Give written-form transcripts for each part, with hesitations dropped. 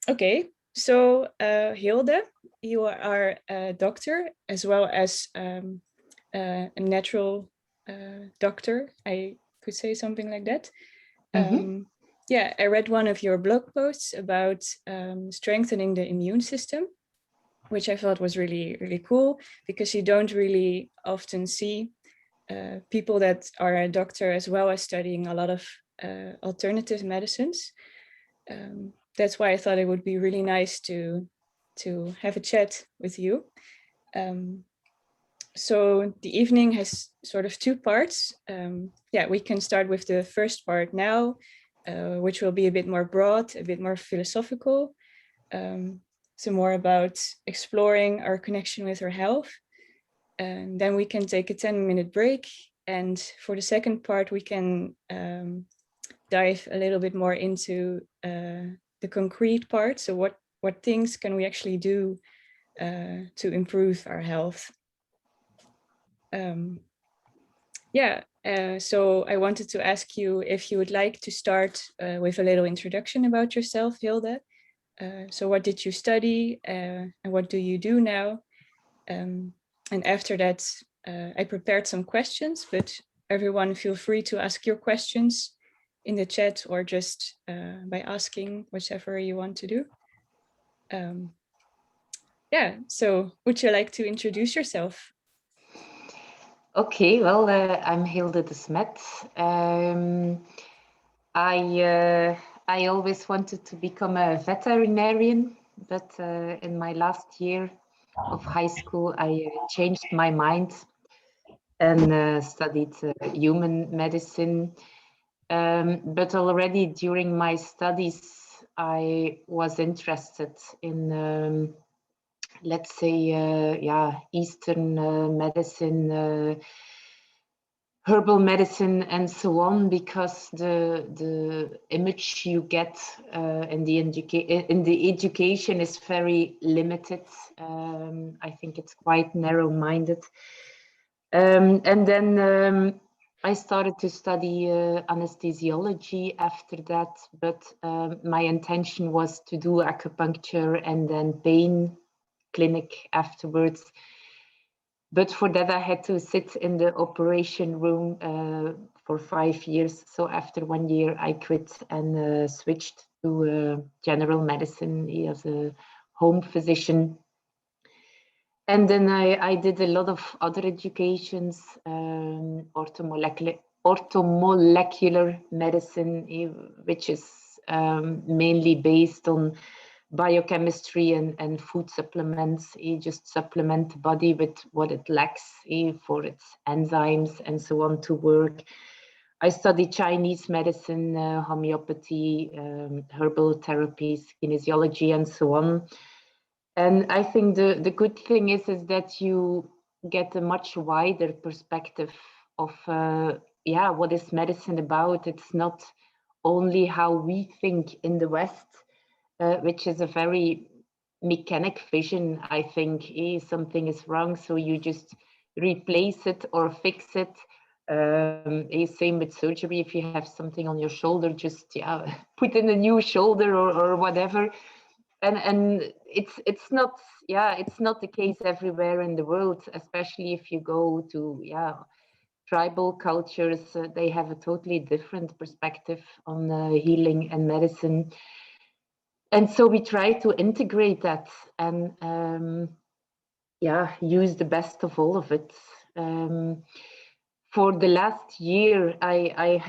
Okay, so Hilde, you are a doctor as well as a natural doctor. I could say something like that. Yeah, I read one of your blog posts about strengthening the immune system, which I thought was really, really cool, because you don't really often see people that are a doctor as well as studying a lot of alternative medicines. That's why I thought it would be really nice to have a chat with you. So the evening has sort of two parts. Yeah, we can start with the first part now, which will be a bit more broad, a bit more philosophical. So more about exploring our connection with our health. And then we can take a 10-minute break. And for the second part, we can dive a little bit more into the concrete part. So what things can we actually do to improve our health? Yeah, so I wanted to ask you if you would like to start with a little introduction about yourself, Hilde. So what did you study and what do you do now? And after that, I prepared some questions, but everyone feel free to ask your questions in the chat or just by asking whichever you want to do. Yeah, so would you like to introduce yourself? Okay, well, I'm Hilde de Smet. I always wanted to become a veterinarian, but in my last year of high school, I changed my mind and studied human medicine. But already during my studies, I was interested in let's say, yeah, Eastern medicine, herbal medicine, and so on, because the image you get in the education is very limited. I think it's quite narrow-minded. And then I started to study anesthesiology after that, but my intention was to do acupuncture and then pain clinic afterwards. But for that, I had to sit in the operation room for 5 years. So after 1 year, I quit and switched to general medicine as a home physician. And then I did a lot of other educations, orthomolecular medicine, which is mainly based on biochemistry and food supplements. You just supplement the body with what it lacks for its enzymes and so on to work. I studied Chinese medicine, homeopathy, herbal therapies, kinesiology, and so on. And I think the good thing is that you get a much wider perspective of yeah, what is medicine about? It's not only how we think in the West, which is a very mechanic vision. I think something is wrong, so you just replace it or fix it. Same with surgery. If you have something on your shoulder, just put in a new shoulder or whatever. And it's not the case everywhere in the world, especially if you go to tribal cultures. They have a totally different perspective on healing and medicine. And so we try to integrate that and use the best of all of it. For the last year, I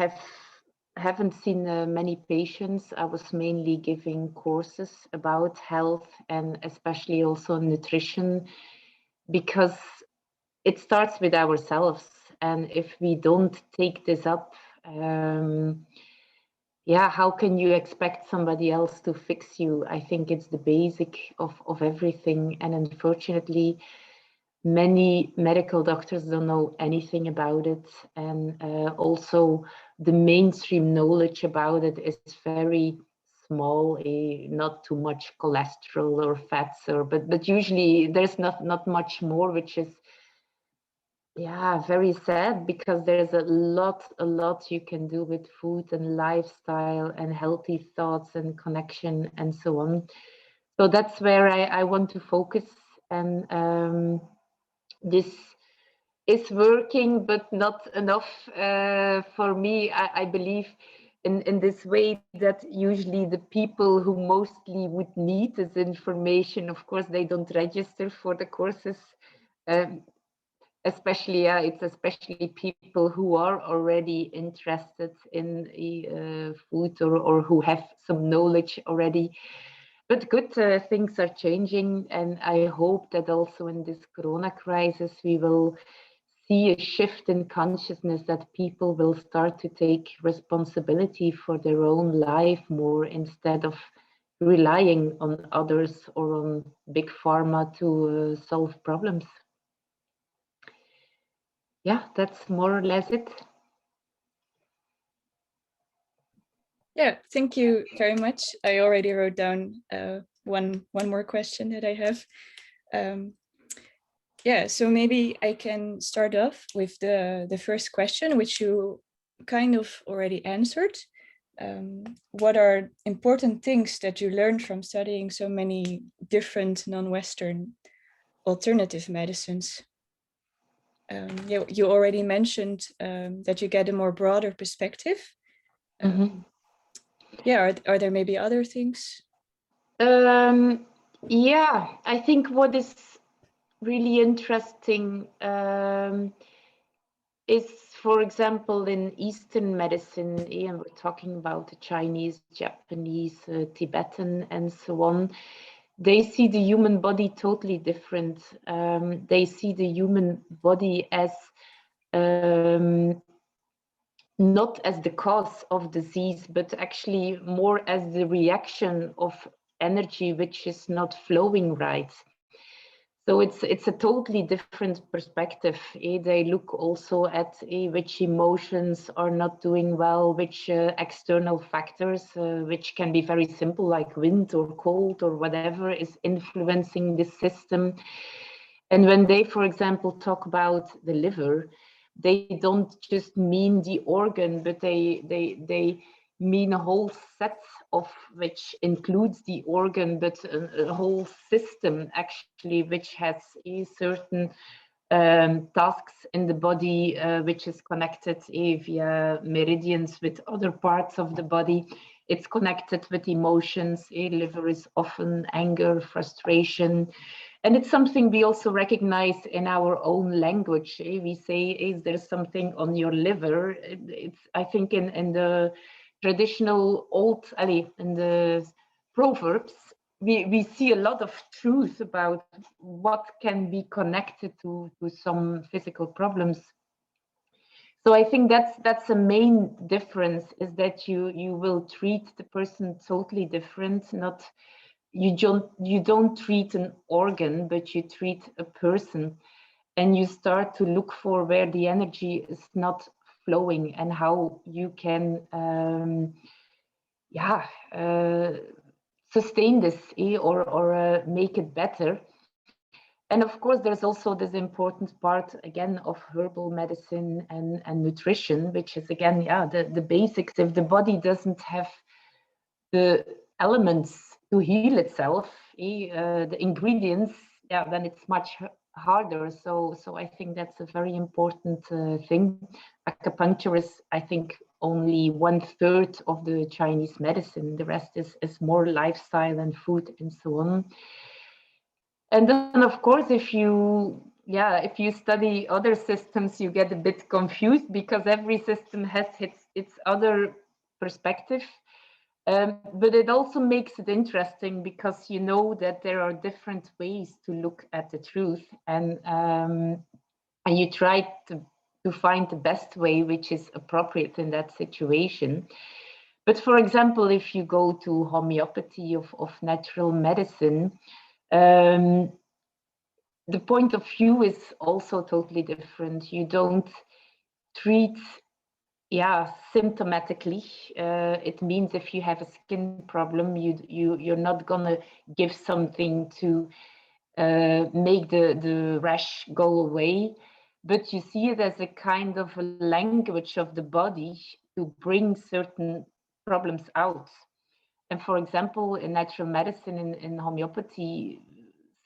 haven't seen many patients. I was mainly giving courses about health and especially also nutrition, because it starts with ourselves. And if we don't take this up, how can you expect somebody else to fix you? I think it's the basic of everything. And unfortunately, many medical doctors don't know anything about it. And also the mainstream knowledge about it is very small, not too much cholesterol or fats, but usually there's not much more, which is Yeah, very sad, because there's a lot you can do with food and lifestyle and healthy thoughts and connection and so on. So that's where I want to focus. And this is working, but not enough for me. I believe in this way that usually the people who mostly would need this information, of course, they don't register for the courses. Um, Especially, it's especially people who are already interested in food, or who have some knowledge already. But good, things are changing, and I hope that also in this corona crisis we will see a shift in consciousness, that people will start to take responsibility for their own life more, instead of relying on others or on big pharma to solve problems. Yeah, that's more or less it. Yeah, thank you very much. I already wrote down one more question that I have. Yeah, so maybe I can start off with the first question, which you kind of already answered. What are important things that you learned from studying so many different non-Western alternative medicines? You already mentioned that you get a more broader perspective. Yeah, are there maybe other things? Yeah, I think what is really interesting is, for example, in Eastern medicine, and we're talking about the Chinese, Japanese, Tibetan, and so on. They see the human body totally different. They see the human body as not as the cause of disease, but actually more as the reaction of energy which is not flowing right. So it's a totally different perspective. They look also at which emotions are not doing well, which external factors, which can be very simple, like wind or cold or whatever, is influencing the system. And when they, for example, talk about the liver, they don't just mean the organ, but they mean a whole set of, which includes the organ, but a whole system actually, which has a certain tasks in the body, which is connected via meridians with other parts of the body. It's connected with emotions. Liver is often anger, frustration. And it's something we also recognize in our own language. We say, is there something on your liver? It's, I think, in the traditional in the proverbs, we see a lot of truth about what can be connected to some physical problems. So I think that's a main difference, is that you will treat the person totally different. Not you don't treat an organ, but you treat a person, and you start to look for where the energy is not flowing, and how you can sustain this, or make it better. And of course, there's also this important part again of herbal medicine and nutrition, which is again, the basics. If the body doesn't have the elements to heal itself, the ingredients, then it's much harder. So I think that's a very important thing. Acupuncture is, I think, only 1/3 of the Chinese medicine. The rest is more lifestyle and food and so on. And then, of course, if you study other systems, you get a bit confused, because every system has its other perspective. But it also makes it interesting, because you know that there are different ways to look at the truth, and you try to find the best way which is appropriate in that situation. But for example, if you go to homeopathy of natural medicine, the point of view is also totally different. You don't treat symptomatically. It means if you have a skin problem, you're not gonna give something to make the rash go away, but you see it as a kind of a language of the body to bring certain problems out. And for example, in natural medicine, in homeopathy,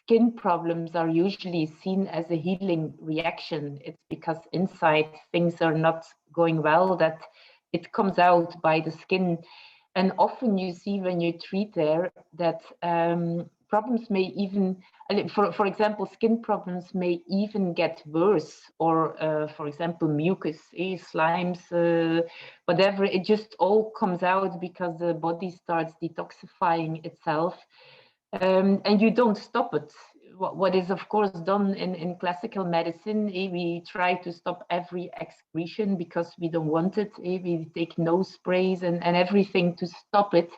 skin problems are usually seen as a healing reaction. It's because inside things are not going well that it comes out by the skin. And often you see when you treat there that problems may even, for example, skin problems may even get worse, or for example, mucus, slimes, whatever, it just all comes out because the body starts detoxifying itself. And you don't stop it. What is of course done in classical medicine, we try to stop every excretion because we don't want it. We take nose sprays and everything to stop it.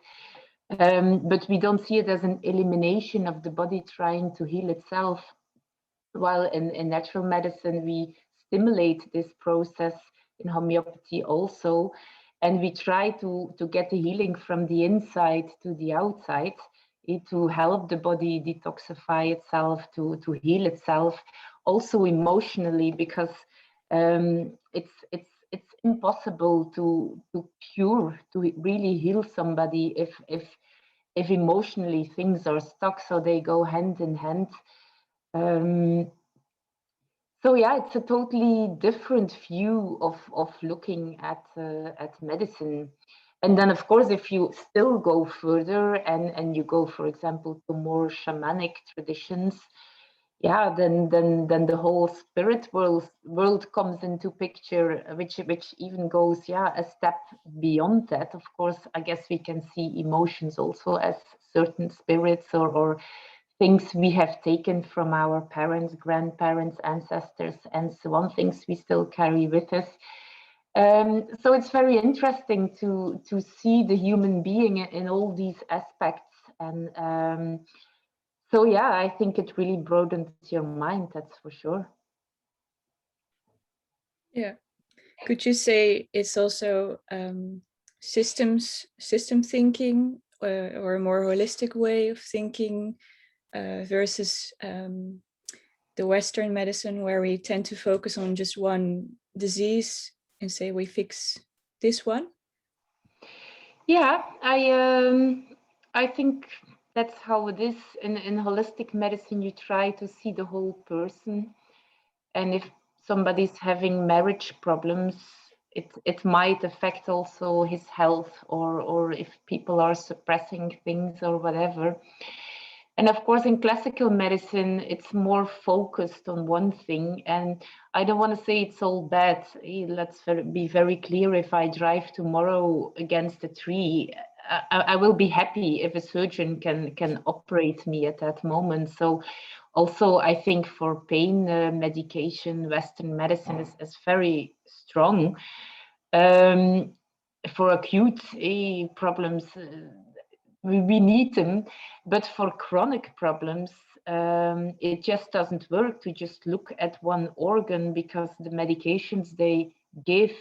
But we don't see it as an elimination of the body trying to heal itself. While in natural medicine, we stimulate this process, in homeopathy also, and we try to get the healing from the inside to the outside, to help the body detoxify itself, to heal itself, also emotionally, because it's impossible to cure, to really heal somebody if emotionally things are stuck, so they go hand in hand. So yeah, it's a totally different view of looking at medicine. And then, of course, if you still go further and you go, for example, to more shamanic traditions, yeah, then the whole spirit world comes into picture, which even goes, yeah, a step beyond that. Of course, I guess we can see emotions also as certain spirits or things we have taken from our parents, grandparents, ancestors, and so on, things we still carry with us. So it's very interesting to see the human being in all these aspects. And so, yeah, I think it really broadens your mind, that's for sure. Yeah. Could you say it's also system thinking, or a more holistic way of thinking, versus the Western medicine, where we tend to focus on just one disease and say we fix this one? Yeah, I think that's how it is. In holistic medicine, you try to see the whole person. And if somebody's having marriage problems, it might affect also his health, or if people are suppressing things or whatever. And of course, in classical medicine, it's more focused on one thing. And I don't want to say it's all bad. Let's be very clear. If I drive tomorrow against a tree, I will be happy if a surgeon can operate me at that moment. So also, I think for pain medication, Western medicine is very strong. For acute problems, we need them, but for chronic problems, it just doesn't work to just look at one organ, because the medications they give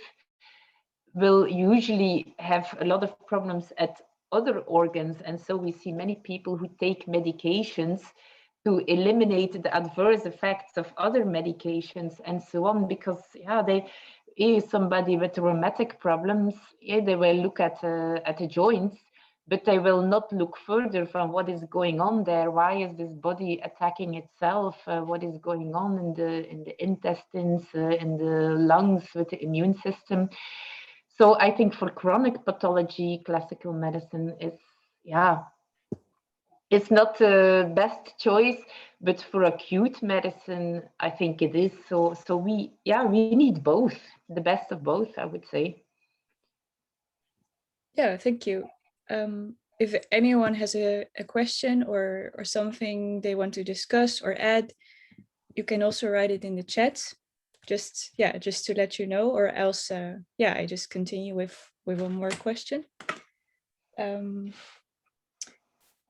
will usually have a lot of problems at other organs. And so we see many people who take medications to eliminate the adverse effects of other medications and so on, because somebody with rheumatic problems, they will look at the joints, but they will not look further from what is going on there. Why is this body attacking itself? What is going on in the intestines, in the lungs, with the immune system? So I think for chronic pathology, classical medicine is, it's not the best choice, but for acute medicine, I think it is. So we need both, the best of both, I would say. Yeah, thank you. If anyone has a question or something they want to discuss or add, you can also write it in the chat. Just to let you know, or else I just continue with one more question.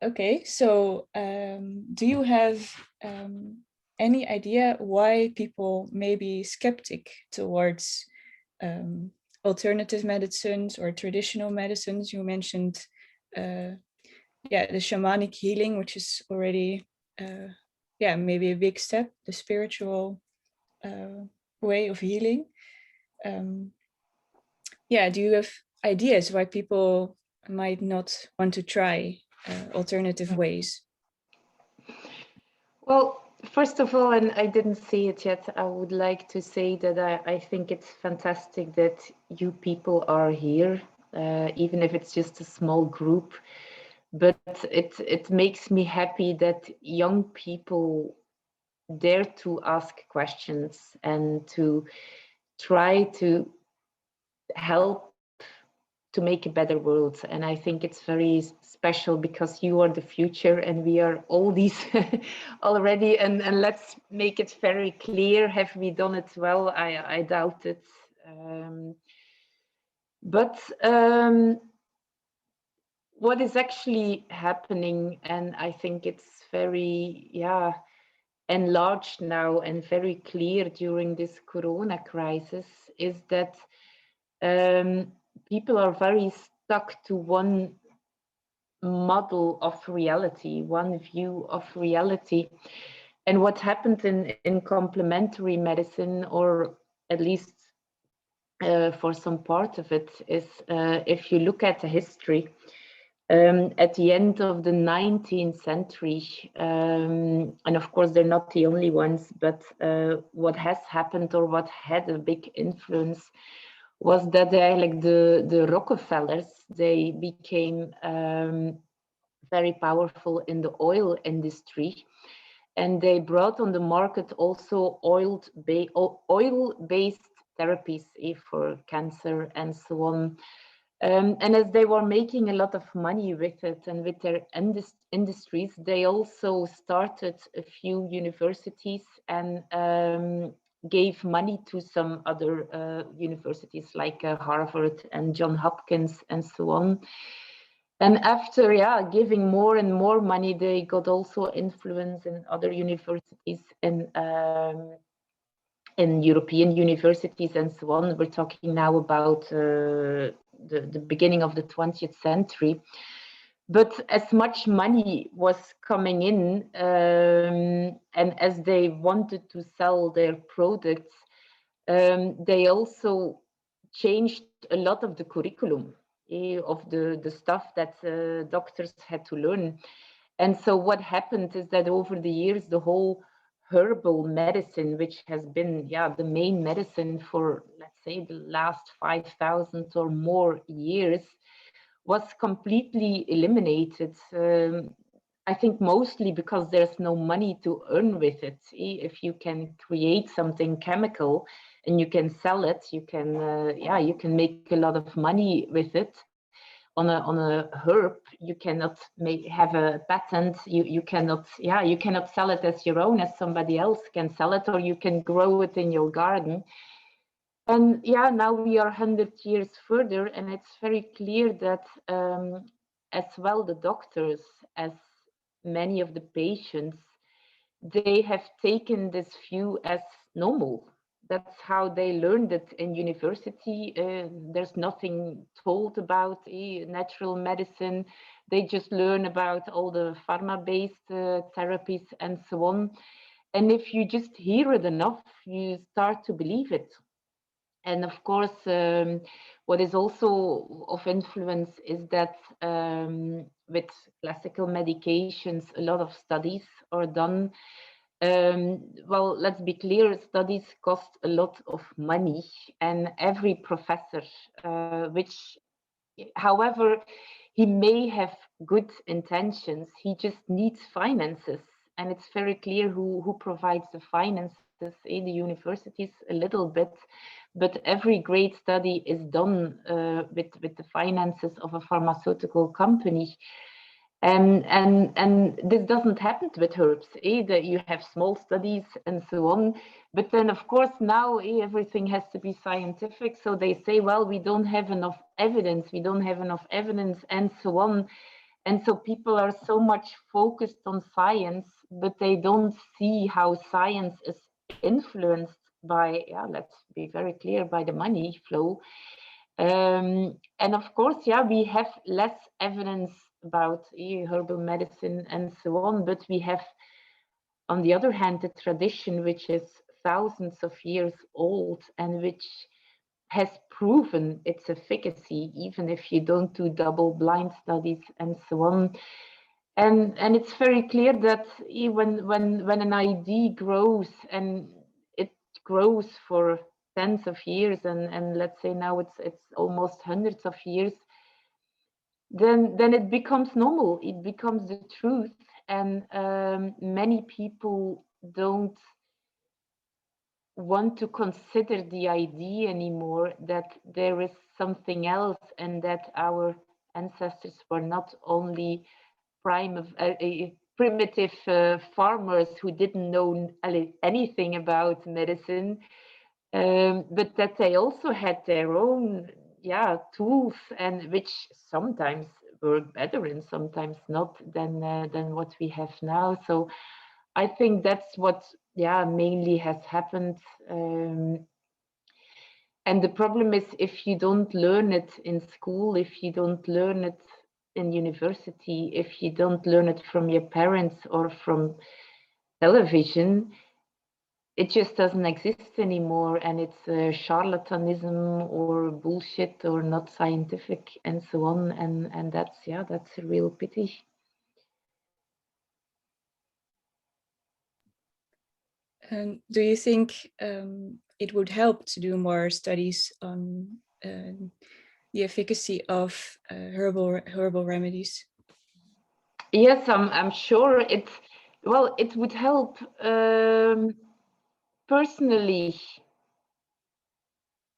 Okay, so do you have any idea why people may be skeptic towards alternative medicines or traditional medicines? You mentioned the shamanic healing, which is already maybe a big step, the spiritual way of healing. Yeah, do you have ideas why people might not want to try alternative ways? Well, first of all, and I didn't say it yet, I would like to say that I think it's fantastic that you people are here, even if it's just a small group. But it makes me happy that young people dare to ask questions and to try to help to make a better world. And I think it's very special because you are the future and we are all these already. And let's make it very clear, have we done it well? I doubt it. But what is actually happening, and I think it's very, enlarged now and very clear during this Corona crisis, is that people are very stuck to one model of reality, one view of reality. And what happened in complementary medicine, or at least for some part of it, is if you look at the history, at the end of the 19th century, and of course they're not the only ones, but what has happened or what had a big influence was that the Rockefellers, they became very powerful in the oil industry, and they brought on the market also oil-based therapies for cancer and so on. And as they were making a lot of money with it and with their industries, they also started a few universities and gave money to some other universities like Harvard and Johns Hopkins and so on. And after giving more and more money, they got also influence in other universities in European universities and so on. We're talking now about the beginning of the 20th century. But as much money was coming in, and as they wanted to sell their products, they also changed a lot of the curriculum of the stuff that doctors had to learn. And so what happened is that over the years, the whole herbal medicine, which has been the main medicine for, let's say, the last 5,000 or more years, was completely eliminated. I think mostly because there's no money to earn with it. If you can create something chemical and you can sell it, you can make a lot of money with it. On a herb, you cannot have a patent. You cannot sell it as your own, as somebody else can sell it, or you can grow it in your garden. And now we are 100 years further, and it's very clear that as well the doctors as many of the patients, they have taken this view as normal. That's how they learned it in university. There's nothing told about natural medicine. They just learn about all the pharma-based therapies and so on. And if you just hear it enough, you start to believe it. And of course, what is also of influence is that with classical medications, a lot of studies are done. Well, let's be clear, studies cost a lot of money, and every professor, which, however, he may have good intentions, he just needs finances. And it's very clear who provides the finances in the universities a little bit, but every great study is done with the finances of a pharmaceutical company. And this doesn't happen with herbs either. You have small studies and so on, but then of course now everything has to be scientific. So they say, well, we don't have enough evidence, and so on. And so people are so much focused on science, but they don't see how science is influenced by, let's be very clear, by the money flow. And of course, we have less evidence about herbal medicine and so on, but we have, on the other hand, the tradition, which is thousands of years old and which has proven its efficacy, even if you don't do double-blind studies and so on. And it's very clear that when an idea grows and it grows for tens of years, and let's say now it's almost hundreds of years, then it becomes normal. It becomes the truth, and many people don't want to consider the idea anymore that there is something else and that our ancestors were not only primitive farmers who didn't know anything about medicine, but that they also had their own tools, and which sometimes work better and sometimes not than what we have now. So I think that's what mainly has happened. And the problem is, if you don't learn it in school, if you don't learn it in university, if you don't learn it from your parents or from television, it just doesn't exist anymore, and it's charlatanism or bullshit or not scientific and so on, and that's a real pity. Do you think it would help to do more studies on the efficacy of herbal remedies? Yes, I'm sure it would help. Personally,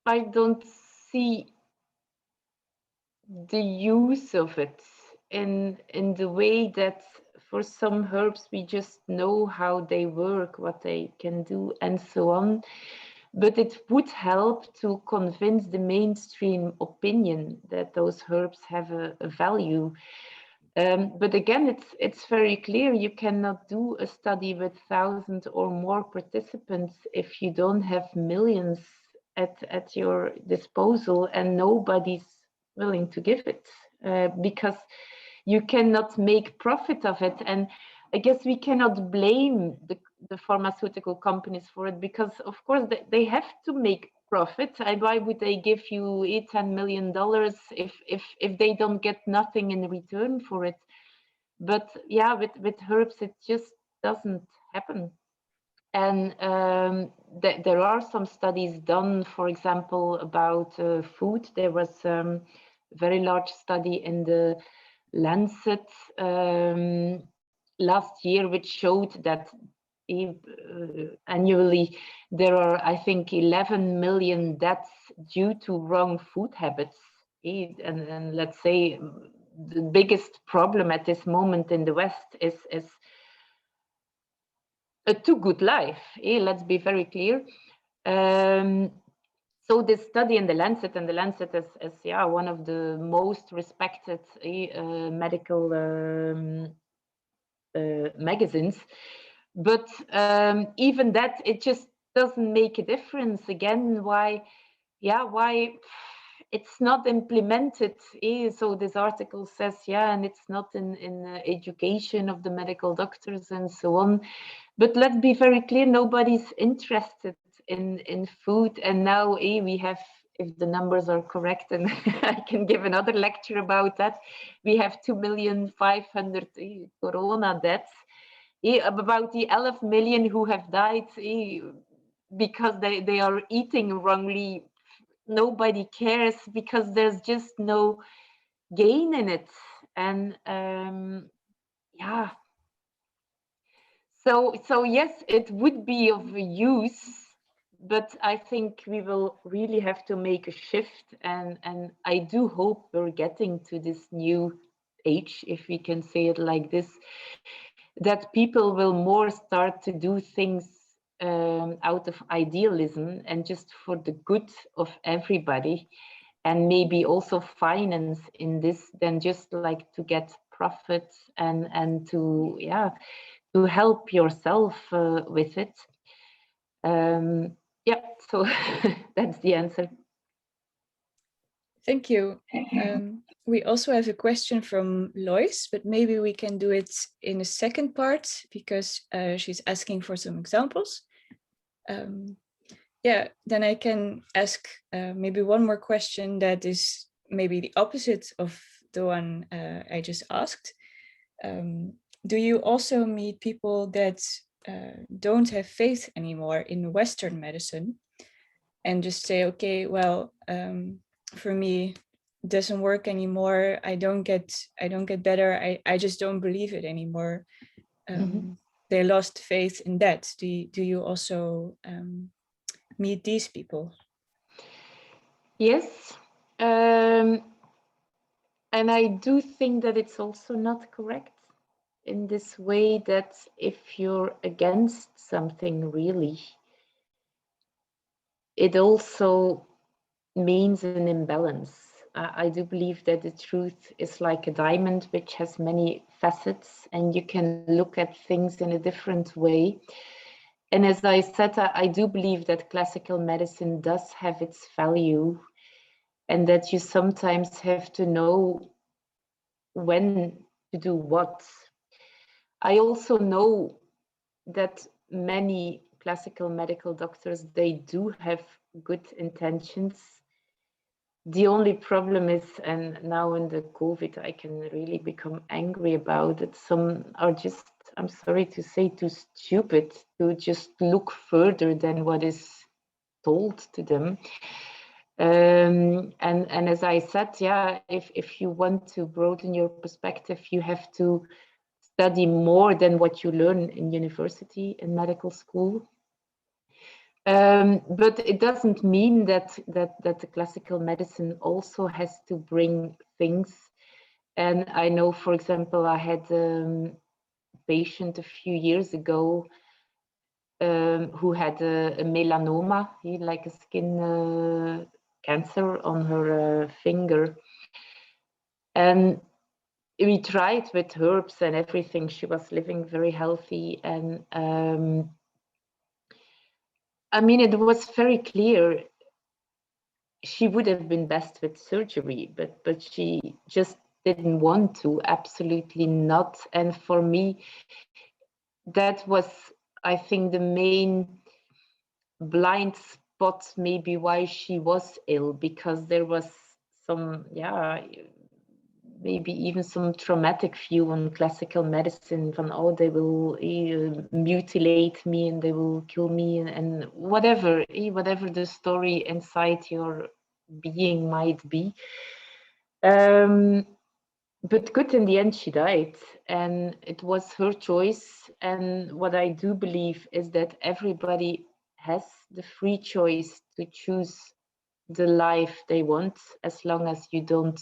I don't see the use of it in the way that for some herbs we just know how they work, what they can do, and so on. But it would help to convince the mainstream opinion that those herbs have a value. But again, it's very clear you cannot do a study with 1,000 or more participants if you don't have millions at your disposal and nobody's willing to give it, because you cannot make profit of it. And I guess we cannot blame the pharmaceutical companies for it, because of course they have to make profit. Why would they give you $10 million if they don't get nothing in return for it? But yeah, with herbs it just doesn't happen. And there are some studies done, for example, about food. There was a very large study in the Lancet last year, which showed that annually there are, I think, 11 million deaths due to wrong food habits. And let's say the biggest problem at this moment in the West is a too good life. Let's be very clear. So this study in the Lancet, and the Lancet is one of the most respected medical magazines. But even that, it just doesn't make a difference. Again, why it's not implemented? So this article says, and it's not in education of the medical doctors and so on. But let's be very clear, nobody's interested in food. And now we have, if the numbers are correct, and I can give another lecture about that, we have 2,500,000 corona deaths. About the 11 million who have died because they are eating wrongly. Nobody cares, because there's just no gain in it. And so yes, it would be of use, but I think we will really have to make a shift, and I do hope we're getting to this new age, if we can say it like this, that people will more start to do things out of idealism and just for the good of everybody, and maybe also finance in this than just like to get profits and to help yourself with it. So that's the answer. Thank you. We also have a question from Lois, but maybe we can do it in a second part, because she's asking for some examples. Yeah, then I can ask maybe one more question that is maybe the opposite of the one I just asked. Do you also meet people that don't have faith anymore in Western medicine and just say, okay, well, for me, it doesn't work anymore. I don't get better. I just don't believe it anymore. They lost faith in that. Do you also meet these people? Yes. And I do think that it's also not correct in this way that if you're against something really, it also means an imbalance. I do believe that the truth is like a diamond which has many facets and you can look at things in a different way. And as I said, I do believe that classical medicine does have its value and that you sometimes have to know when to do what. I also know that many classical medical doctors, they do have good intentions. The only problem is, and now in the COVID, I can really become angry about it. Some are just, I'm sorry to say, too stupid to just look further than what is told to them. And as I said, yeah, if you want to broaden your perspective, you have to study more than what you learn in university and medical school. But it doesn't mean that the classical medicine also has to bring things. And I know, for example, I had a patient a few years ago who had a melanoma, like a skin cancer on her finger. And we tried with herbs and everything. She was living very healthy. And I mean, it was very clear she would have been best with surgery, but she just didn't want to, absolutely not. And for me, that was, I think, the main blind spot, maybe why she was ill, because there was some, yeah, maybe even some traumatic view on classical medicine from, oh, they will mutilate me and they will kill me and whatever the story inside your being might be. But good, in the end, she died, and it was her choice. And what I do believe is that everybody has the free choice to choose the life they want, as long as you don't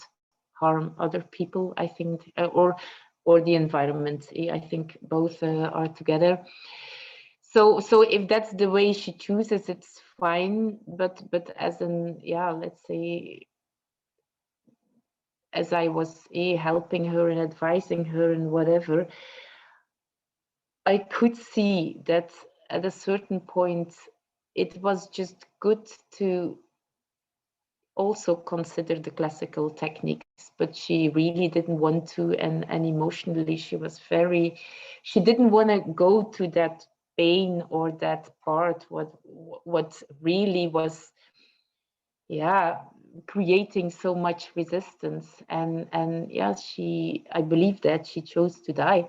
harm other people, I think, or the environment. I think both are together. So if that's the way she chooses, it's fine. But as an, yeah, let's say, as I was helping her and advising her and whatever, I could see that at a certain point it was just good to also consider the classical techniques, but she really didn't want to, and emotionally she didn't want to go to that pain or that part what really was, yeah, creating so much resistance. And yeah, I believe that she chose to die.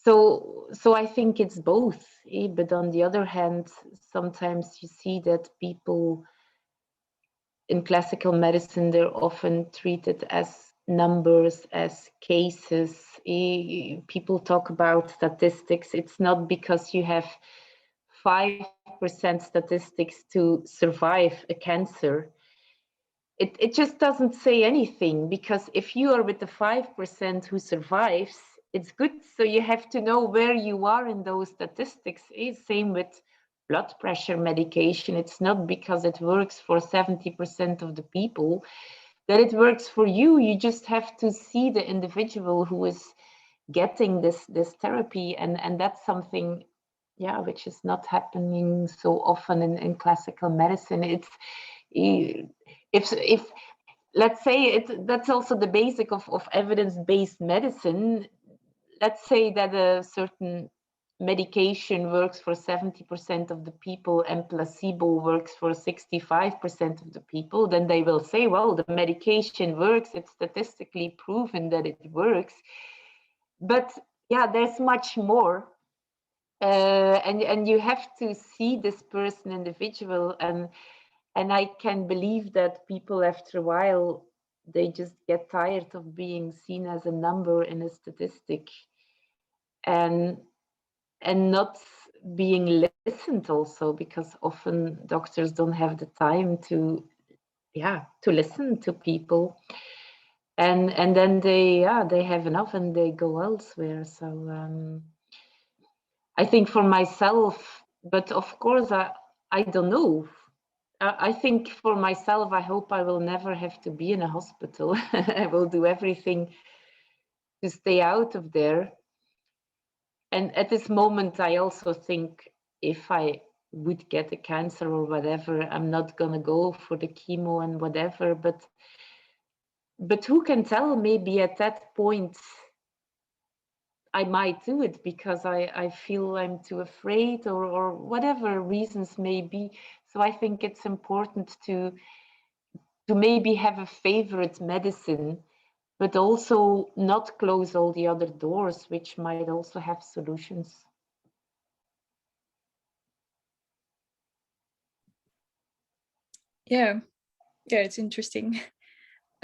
So I think it's both, but on the other hand, sometimes you see that people in classical medicine, they're often treated as numbers, as cases. People talk about statistics. It's not because you have 5% statistics to survive a cancer. It just doesn't say anything, because if you are with the 5% who survives, it's good. So you have to know where you are in those statistics. Same with blood pressure medication. It's not because it works for 70% of the people that it works for you. You just have to see the individual who is getting this therapy, and that's something, yeah, which is not happening so often in classical medicine. It's if let's say that's also the basic of evidence-based medicine. Let's say that a certain medication works for 70% of the people and placebo works for 65% of the people, then they will say, well, the medication works, it's statistically proven that it works. But yeah, there's much more. And you have to see this person individual, and I can believe that people after a while, they just get tired of being seen as a number in a statistic, and not being listened also, because often doctors don't have the time to listen to people, and then they have enough and they go elsewhere. So I think for myself, but of course I don't know. I think for myself, I hope I will never have to be in a hospital. I will do everything to stay out of there. And at this moment, I also think if I would get a cancer or whatever, I'm not gonna go for the chemo and whatever. But who can tell? Maybe at that point, I might do it because I feel I'm too afraid, or whatever reasons may be. So I think it's important to maybe have a favorite medicine, but also not close all the other doors, which might also have solutions. Yeah, it's interesting.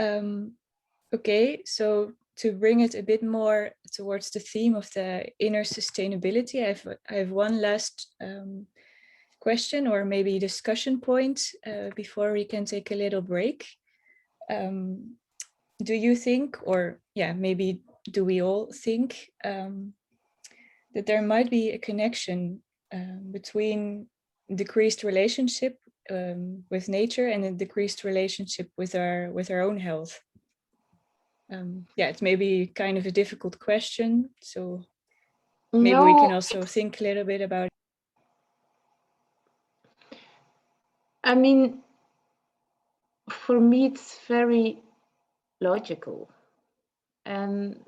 Okay, so to bring it a bit more towards the theme of the inner sustainability, I have one last question, or maybe discussion point before we can take a little break. Do you think, or maybe do we all think that there might be a connection between decreased relationship with nature and a decreased relationship with our own health? It's maybe kind of a difficult question, so maybe we can also think a little bit about it. I mean, for me, it's very logical. And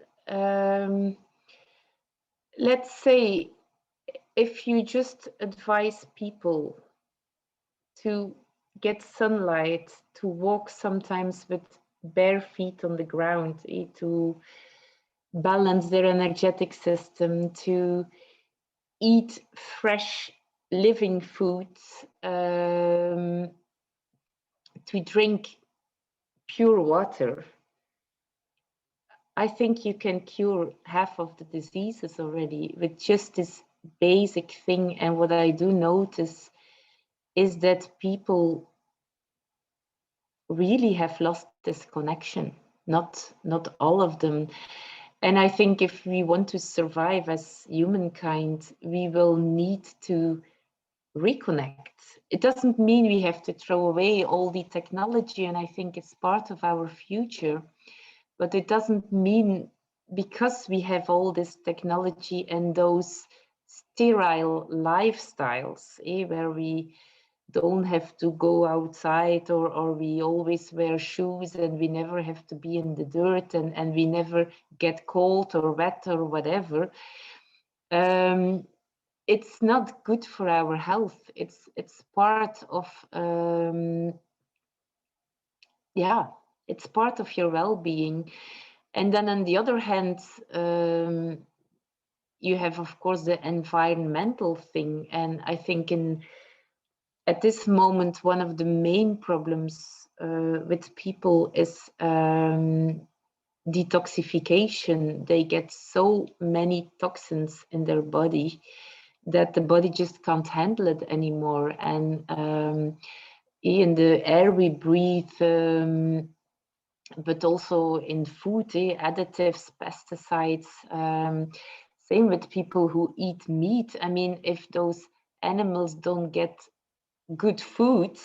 let's say if you just advise people to get sunlight, to walk sometimes with bare feet on the ground, to balance their energetic system, to eat fresh living foods, to drink pure water, I think you can cure half of the diseases already with just this basic thing. And what I do notice is that people really have lost this connection, not all of them. And I think if we want to survive as humankind, we will need to reconnect. It doesn't mean we have to throw away all the technology, and I think it's part of our future, but it doesn't mean because we have all this technology and those sterile lifestyles, where we don't have to go outside, or we always wear shoes and we never have to be in the dirt, and we never get cold or wet or whatever. It's not good for our health. It's part of it's part of your well-being. And then on the other hand, you have, of course, the environmental thing. And I think at this moment, one of the main problems with people is detoxification. They get so many toxins in their body that the body just can't handle it anymore. And in the air we breathe, but also in food, additives, pesticides. Same with people who eat meat. I mean, if those animals don't get good food,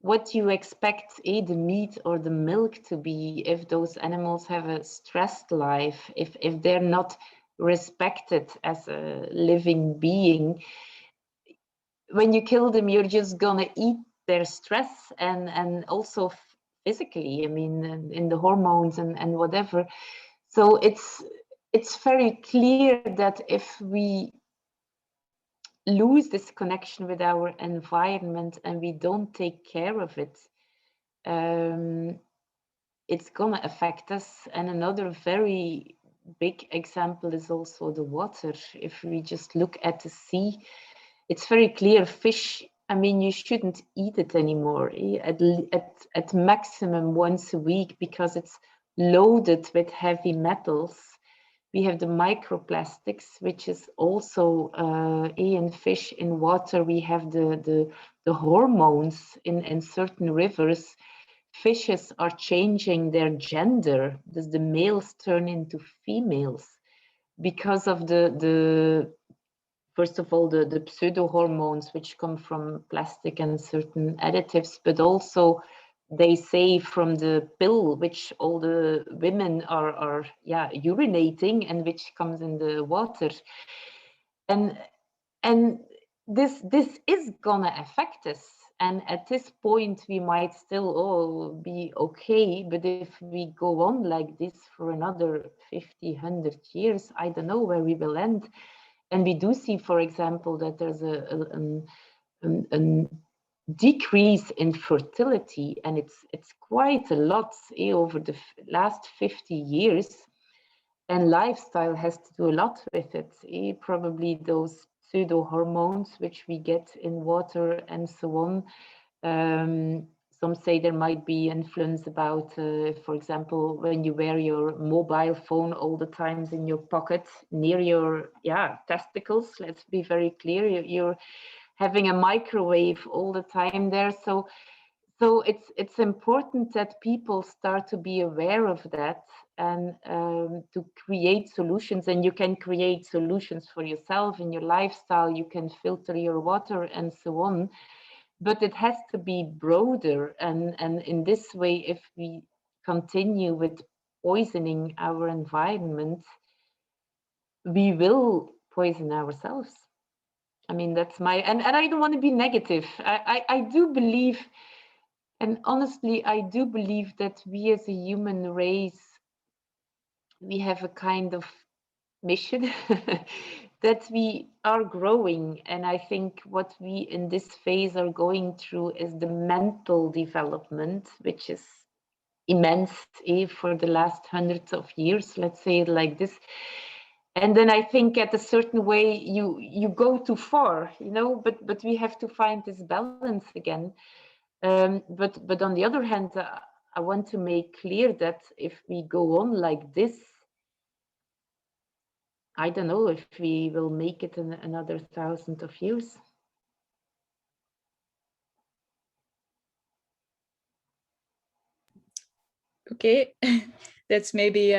what do you expect the meat or the milk to be if those animals have a stressed life, if they're not respected as a living being? When you kill them, you're just gonna eat their stress, and also physically, I mean, in the hormones and whatever. So it's very clear that if we lose this connection with our environment and we don't take care of it, it's gonna affect us. And another very big example is also the water. If we just look at the sea, it's very clear fish, I mean, you shouldn't eat it anymore, at maximum once a week, because it's loaded with heavy metals. We have the microplastics, which is also in fish, in water. We have the hormones in certain rivers. Fishes are changing their gender. Does the males turn into females because of the first of all, the pseudo hormones, which come from plastic and certain additives, but also they say from the pill, which all the women are urinating, and which comes in the water. And this is gonna affect us. And at this point, we might still all be okay, but if we go on like this for another 50, 100 years, I don't know where we will end. And we do see, for example, that there's a decrease in fertility, and it's quite a lot over the last 50 years. And lifestyle has to do a lot with it. Probably those pseudo hormones which we get in water and so on. Some say there might be influence about, for example, when you wear your mobile phone all the times in your pocket near your testicles. Let's be very clear, you're having a microwave all the time there. So it's important that people start to be aware of that, and to create solutions. And you can create solutions for yourself in your lifestyle. You can filter your water and so on. But it has to be broader. And in this way, if we continue with poisoning our environment, we will poison ourselves. I mean, that's my, and I don't want to be negative. I do believe, and honestly, I do believe that we as a human race, we have a kind of mission that we are growing. And I think what we in this phase are going through is the mental development, which is immense for the last hundreds of years, let's say it like this. And then I think at a certain way you go too far, but we have to find this balance again. But on the other hand, I want to make clear that if we go on like this, I don't know if we will make it in another 1,000 of years. Okay, that's maybe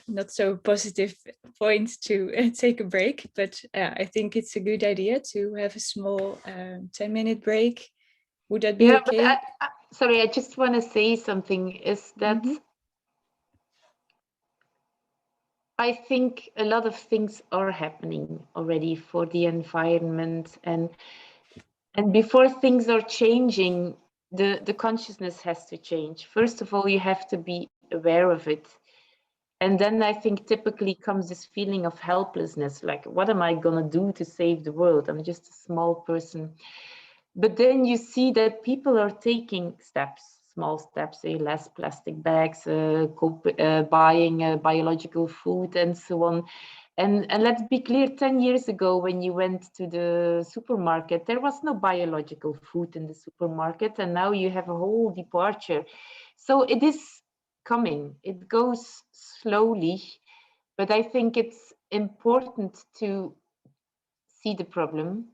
not so positive point to take a break, but I think it's a good idea to have a small 10-minute break. Would that be okay? But sorry, I just want to say something, is that I think a lot of things are happening already for the environment, and before things are changing, the consciousness has to change. First of all, you have to be aware of it. And then I think typically comes this feeling of helplessness, like, what am I gonna do to save the world? I'm just a small person. But then you see that people are taking steps, small steps, less plastic bags, buying biological food and so on. And let's be clear, 10 years ago, when you went to the supermarket, there was no biological food in the supermarket, and now you have a whole departure. So it is coming, it goes slowly, but I think it's important to see the problem,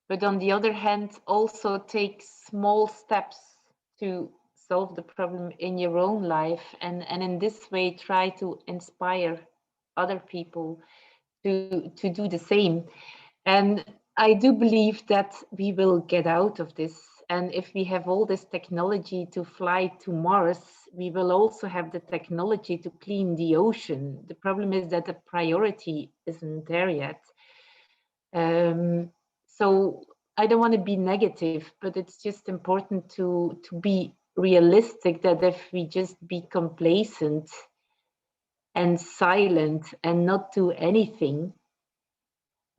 but on the other hand, also take small steps to solve the problem in your own life, and in this way try to inspire other people to do the same. And I do believe that we will get out of this. And if we have all this technology to fly to Mars, we will also have the technology to clean the ocean. The problem is that the priority isn't there yet. So I don't want to be negative, but it's just important to be realistic, that if we just be complacent and silent and not do anything,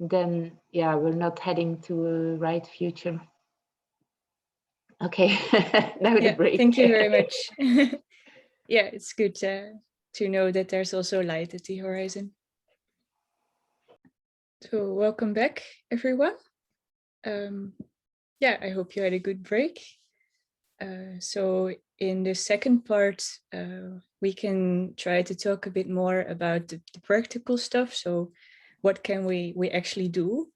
then yeah, we're not heading to a right future. Okay, now the Yeah, break. thank you very much. Yeah, it's good to know that there's also light at the horizon. So welcome back, everyone. Yeah, I hope you had a good break. So in the second part, we can try to talk a bit more about the practical stuff. So what can we actually do?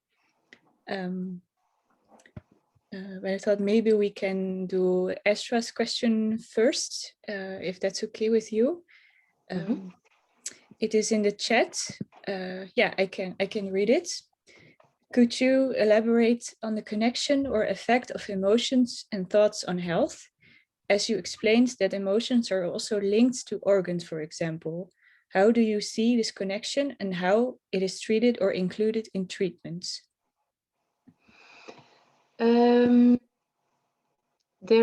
But I thought maybe we can do Astra's question first, if that's okay with you. It is in the chat. Yeah, I can read it. Could you elaborate on the connection or effect of emotions and thoughts on health? As you explained that emotions are also linked to organs, for example. How do you see this connection and how it is treated or included in treatments? There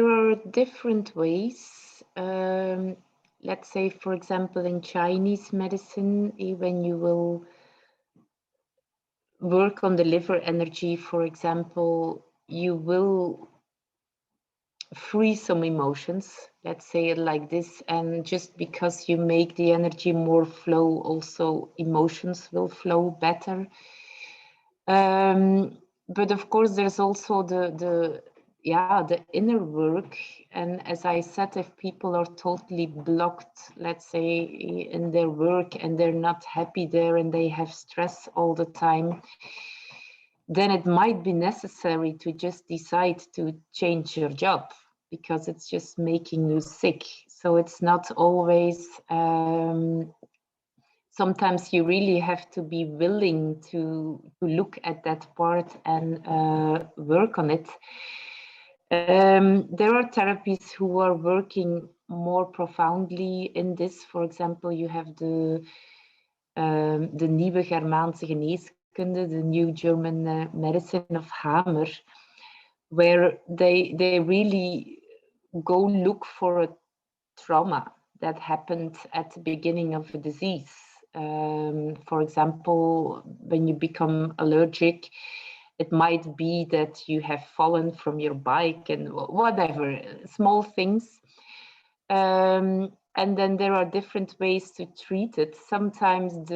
are different ways. Let's say, for example, in Chinese medicine, when you will work on the liver energy, for example, you will free some emotions, let's say it like this, and just because you make the energy more flow, also emotions will flow better. But of course, there's also the inner work. And as I said, if people are totally blocked, let's say, in their work and they're not happy there and they have stress all the time, then it might be necessary to just decide to change your job because it's just making you sick. So it's not always, sometimes you really have to be willing to look at that part and work on it. There are therapies who are working more profoundly in this. For example, you have the Nieuwe Germaanse Geneeskunde, the New German Medicine of Hamer, where they really go look for a trauma that happened at the beginning of a disease. For example, when you become allergic, it might be that you have fallen from your bike and whatever, small things. And then there are different ways to treat it. Sometimes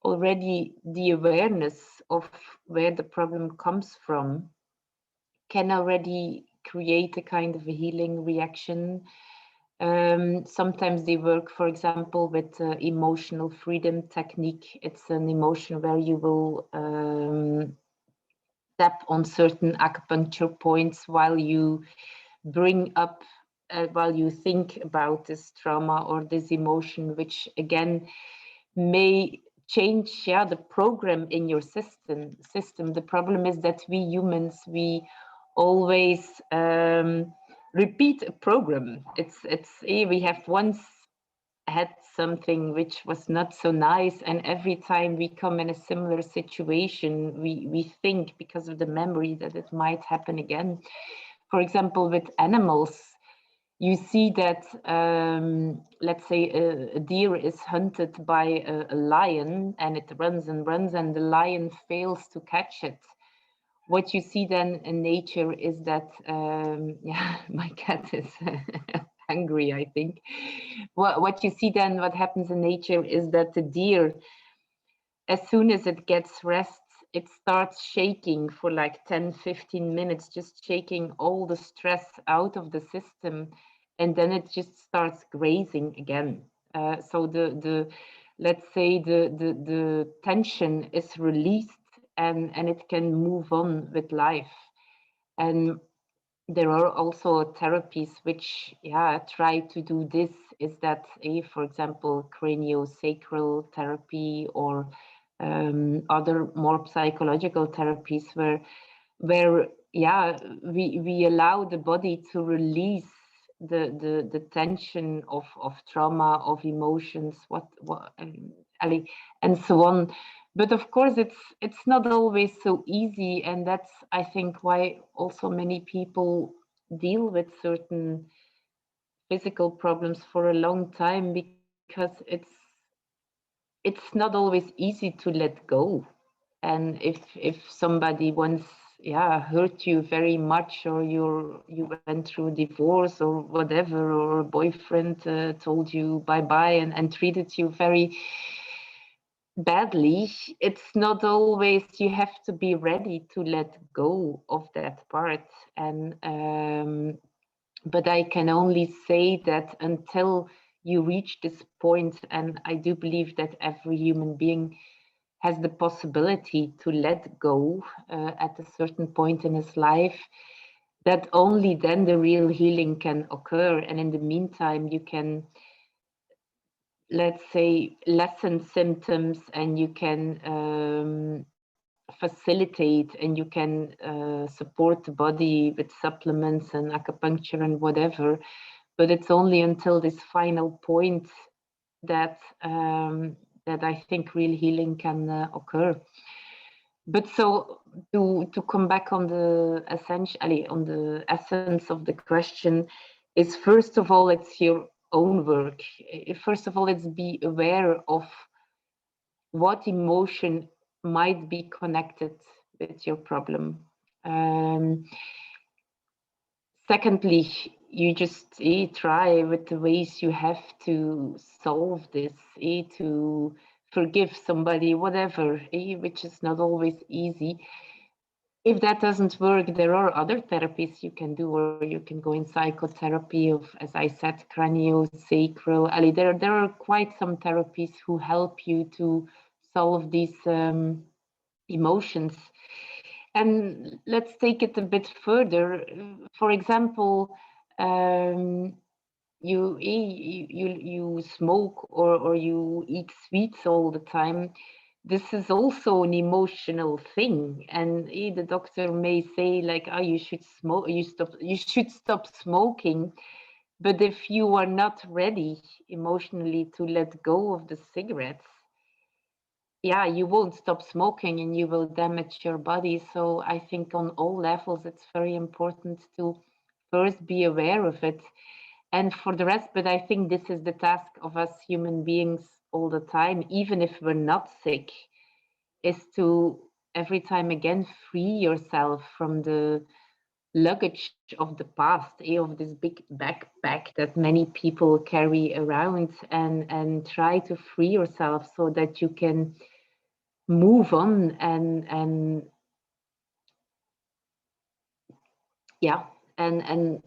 already the awareness of where the problem comes from can already create a kind of a healing reaction. Sometimes they work, for example, with emotional freedom technique. It's an emotion where you will tap on certain acupuncture points while you bring up, while you think about this trauma or this emotion, which again may change the program in your system. The problem is that we humans, we always repeat a program. We have once had something which was not so nice, and every time we come in a similar situation, we think because of the memory that it might happen again. For example, with animals, you see that, let's say a deer is hunted by a lion and it runs and runs and the lion fails to catch it. What you see then in nature is that, my cat is hungry, I think. What you see then, what happens in nature is that the deer, as soon as it gets rest, it starts shaking for like 10-15 minutes, just shaking all the stress out of the system, and then it just starts grazing again. So the let's say the tension is released, and it can move on with life. And there are also therapies which try to do this. Is that for example, craniosacral therapy or other more psychological therapies where we allow the body to release the tension of trauma, of emotions, and so on. But of course, it's not always so easy, and that's, I think, why also many people deal with certain physical problems for a long time, because it's not always easy to let go. And if somebody once hurt you very much, or you went through divorce or whatever, or a boyfriend told you bye bye and treated you very badly, it's not always you have to be ready to let go of that part. And but I can only say that until you reach this point, and I do believe that every human being has the possibility to let go at a certain point in his life, that only then the real healing can occur. And in the meantime, you can, let's say, lessen symptoms, and you can facilitate, and you can support the body with supplements and acupuncture and whatever. But it's only until this final point that that I think real healing can occur. But so to come back on the essence of the question, is first of all, it's your own work. First of all, it's be aware of what emotion might be connected with your problem. Secondly, you just try with the ways you have to solve this, to forgive somebody, whatever, which is not always easy. If that doesn't work, there are other therapies you can do, or you can go in psychotherapy of, as I said, craniosacral. There are quite some therapies who help you to solve these emotions. And let's take it a bit further. For example, you smoke, or you eat sweets all the time. This is also an emotional thing, and the doctor may say like, oh, you should smoke, you should stop smoking. But if you are not ready emotionally to let go of the cigarettes, you won't stop smoking, and you will damage your body. So I think on all levels, it's very important to first be aware of it. And for the rest, but I think this is the task of us human beings all the time, even if we're not sick, is to every time again free yourself from the luggage of the past, of this big backpack that many people carry around, and try to free yourself so that you can move on and and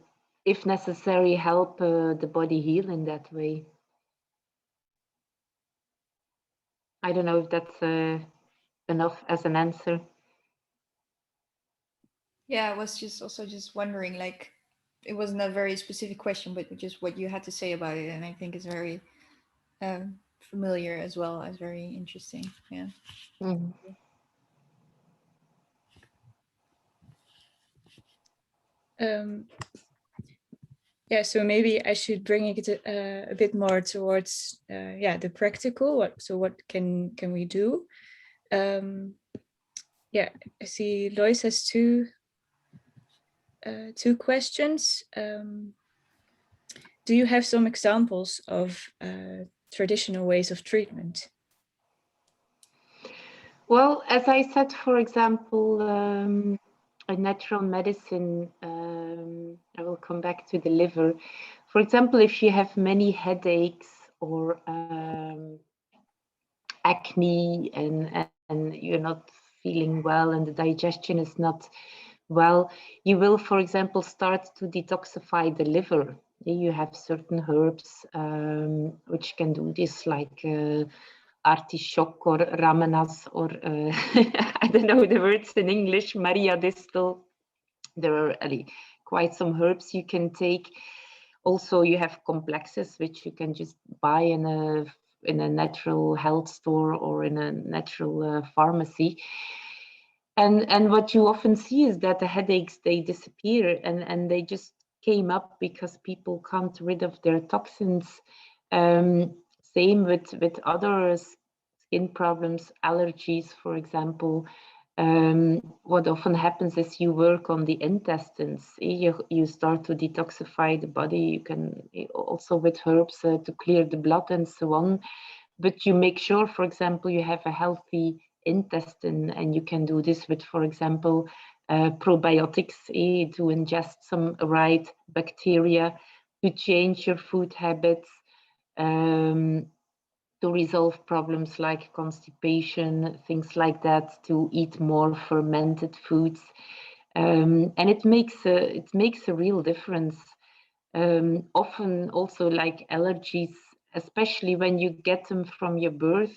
if necessary, help the body heal in that way. I don't know if that's enough as an answer. Yeah, I was just wondering, like, it wasn't a very specific question, but just what you had to say about it, and I think it's very familiar as well as very interesting. Yeah. Mm. Yeah, so maybe I should bring it a bit more towards the practical. What can we do? Yeah, I see Lois has two questions. Do you have some examples of traditional ways of treatment? Well, as I said, for example, a natural medicine, I will come back to the liver. For example, if you have many headaches or acne, and you're not feeling well, and the digestion is not well, you will, for example, start to detoxify the liver. You have certain herbs which can do this, like artichoke or ramenas, or I don't know the words in English, Maria distal. There are quite some herbs you can take. Also, you have complexes which you can just buy in a natural health store or in a natural pharmacy. And what you often see is that the headaches, they disappear, and they just came up because people can't rid of their toxins. Same with other skin problems, allergies, for example. What often happens is you work on the intestines. You start to detoxify the body. You can also with herbs to clear the blood and so on. But you make sure, for example, you have a healthy intestine. And you can do this with, for example, probiotics, to ingest some right bacteria, to change your food habits, to resolve problems like constipation, things like that, to eat more fermented foods. And it makes a real difference. Often also like allergies, especially when you get them from your birth,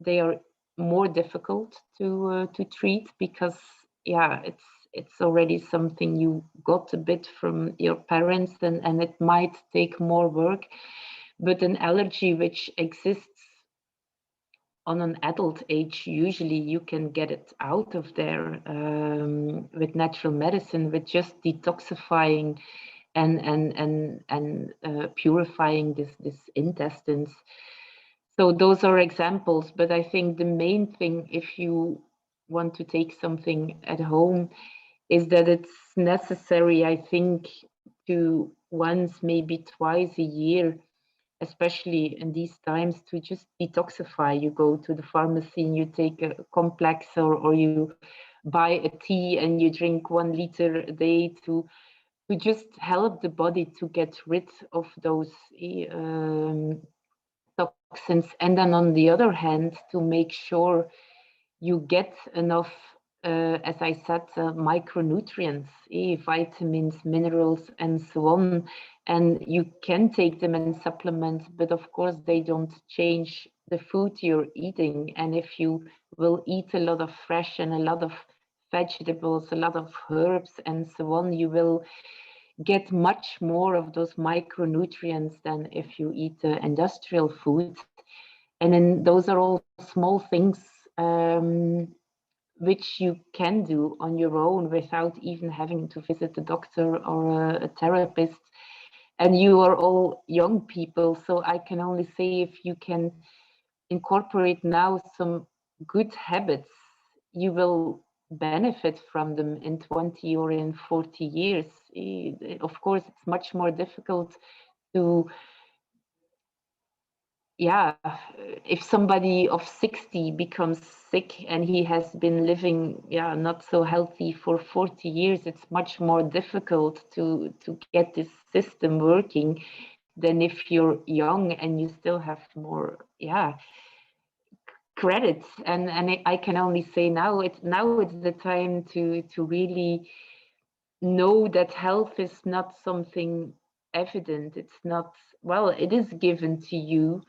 they are more difficult to treat, because it's already something you got a bit from your parents, and it might take more work. But an allergy which exists on an adult age, usually you can get it out of there with natural medicine, with just detoxifying and purifying this intestines. So those are examples, but I think the main thing, if you want to take something at home, is that it's necessary, I think, to once, maybe twice a year, especially in these times, to just detoxify. You go to the pharmacy and you take a complex, or you buy a tea and you drink 1 liter a day to just help the body to get rid of those toxins. And then on the other hand, to make sure you get enough, as I said, micronutrients, vitamins, minerals, and so on. And you can take them in supplements, but of course they don't change the food you're eating. And if you will eat a lot of fresh and a lot of vegetables, a lot of herbs, and so on, you will get much more of those micronutrients than if you eat industrial food. And then those are all small things which you can do on your own without even having to visit a doctor or a therapist. And you are all young people, so I can only say, if you can incorporate now some good habits, you will benefit from them in 20 or in 40 years. Of course, it's much more difficult to, if somebody of 60 becomes sick and he has been living not so healthy for 40 years, it's much more difficult to get this system working than if you're young and you still have more credits. And I can only say now it's the time to really know that health is not something evident. It's not, well, it is given to you,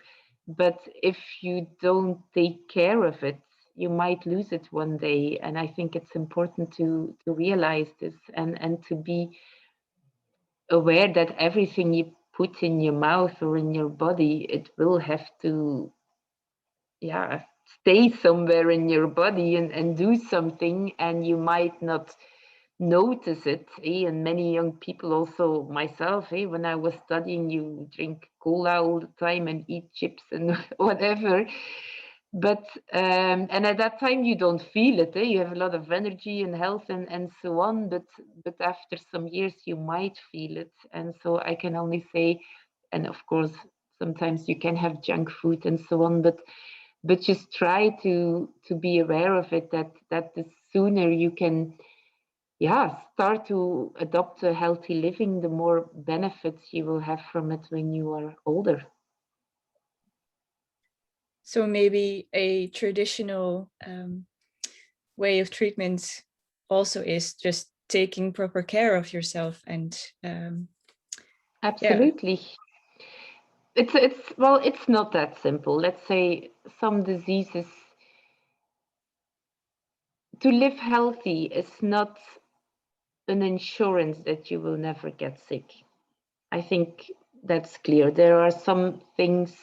but if you don't take care of it, you might lose it one day. And I think it's important to realize this, and to be aware that everything you put in your mouth or in your body, it will have to stay somewhere in your body and do something, and you might not notice it. And many young people, also myself, when I was studying, you drink cola all the time and eat chips and whatever, but and at that time you don't feel it. You have a lot of energy and health and so on, but after some years you might feel it. And so I can only say, and of course sometimes you can have junk food and so on, but just try to be aware of it, that the sooner you can start to adopt a healthy living, the more benefits you will have from it when you are older. So maybe a traditional way of treatment also is just taking proper care of yourself. And absolutely. It's not that simple. Let's say some diseases, to live healthy is not an insurance that you will never get sick. I think that's clear. There are some things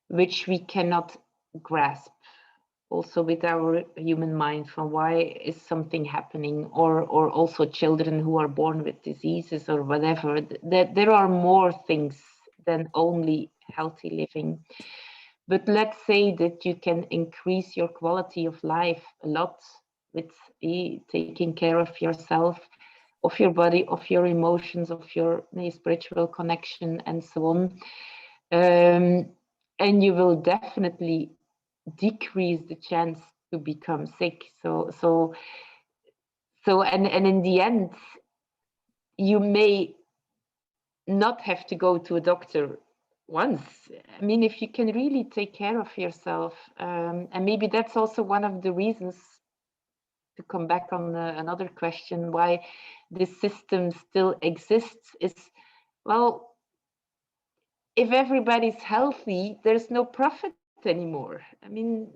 which we cannot grasp also with our human mind, from why is something happening, or also children who are born with diseases or whatever. There are more things than only healthy living. But let's say that you can increase your quality of life a lot with taking care of yourself, of your body, of your emotions, of your spiritual connection, and so on. And you will definitely decrease the chance to become sick. So and in the end, you may not have to go to a doctor once. I mean, if you can really take care of yourself, and maybe that's also one of the reasons, to come back on another question, why this system still exists is, well, if everybody's healthy, there's no profit anymore. I mean,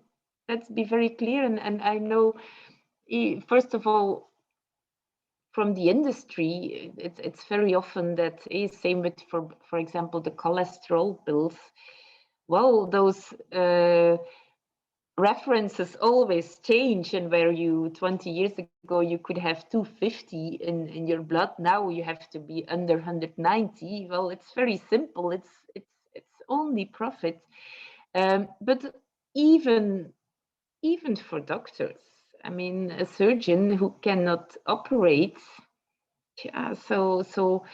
let's be very clear. And I know, first of all, from the industry, it's very often that same with, for example, the cholesterol pills. Well, those references always change, and where you 20 years ago you could have 250 in your blood, now you have to be under 190. Well, it's very simple. It's only profit. But even for doctors, I mean, a surgeon who cannot operate, yeah, so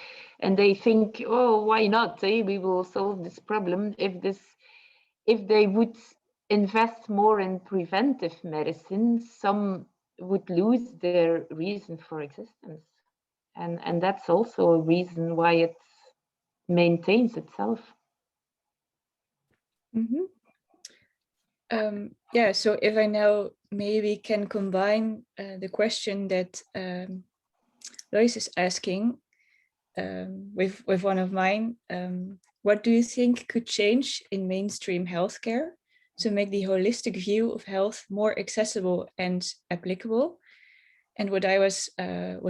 and they think, oh, why not? We will solve this problem if they would invest more in preventive medicine. Some would lose their reason for existence, and that's also a reason why it maintains itself. Mm-hmm. Yeah, so if I now maybe can combine the question that Lois is asking with one of mine, what do you think could change in mainstream healthcare to make the holistic view of health more accessible and applicable? And what I was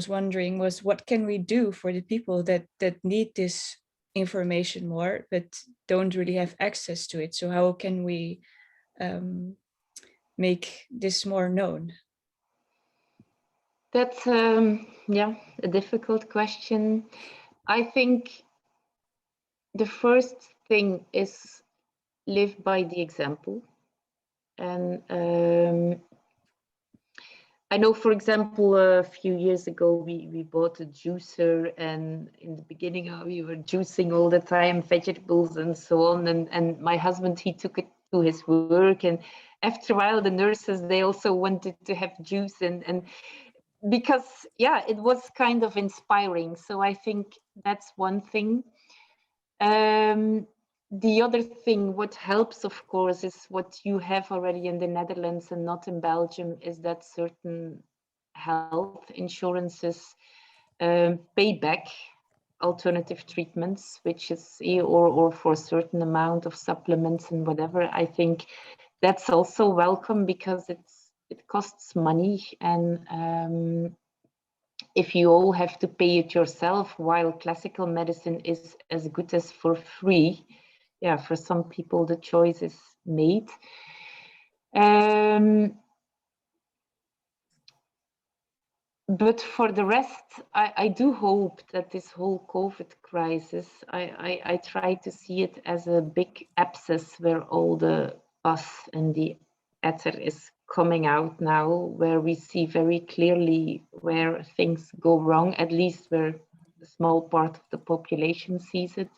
wondering was, what can we do for the people that need this information more but don't really have access to it? So how can we make this more known? That's yeah, a difficult question. I think the first thing is live by the example. And I know, for example, a few years ago, we bought a juicer, and in the beginning, we were juicing all the time, vegetables and so on. And my husband, he took it to his work. And after a while, the nurses, they also wanted to have juice. And because, yeah, it was kind of inspiring. So I think that's one thing. The other thing, what helps, of course, is what you have already in the Netherlands and not in Belgium, is that certain health insurances pay back alternative treatments, which is, or for a certain amount of supplements and whatever. I think that's also welcome, because it costs money, and if you all have to pay it yourself, while classical medicine is as good as for free, yeah, for some people the choice is made. But for the rest, I do hope that this whole COVID crisis, I try to see it as a big abscess where all the pus and the ether is coming out now, where we see very clearly where things go wrong, at least where a small part of the population sees it.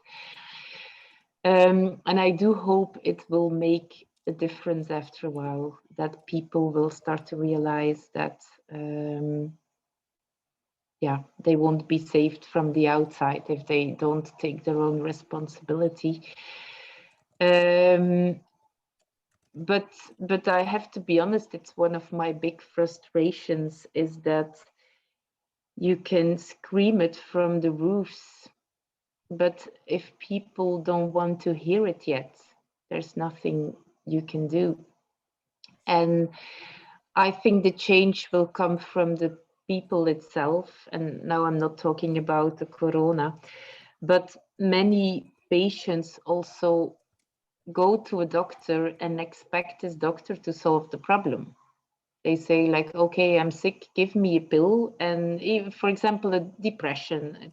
And I do hope it will make a difference after a while, that people will start to realize that yeah, they won't be saved from the outside if they don't take their own responsibility. But I have to be honest, it's one of my big frustrations, is that you can scream it from the roofs, but if people don't want to hear it yet, there's nothing you can do. And I think the change will come from the people itself. And now I'm not talking about the corona, but many patients also go to a doctor and expect this doctor to solve the problem. They say, like, okay, I'm sick, give me a pill. And even, for example, a depression,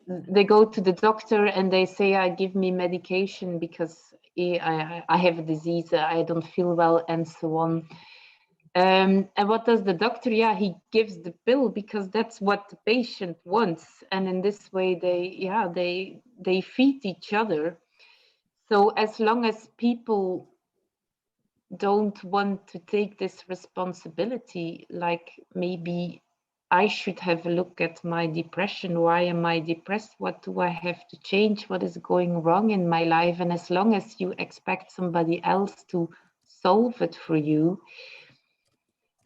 they go to the doctor and they say, give me medication because I have a disease, I don't feel well, and so on. And what does the doctor? Yeah, he gives the pill because that's what the patient wants. And in this way, they feed each other. So as long as people don't want to take this responsibility, like maybe I should have a look at my depression. Why am I depressed? What do I have to change? What is going wrong in my life? And as long as you expect somebody else to solve it for you,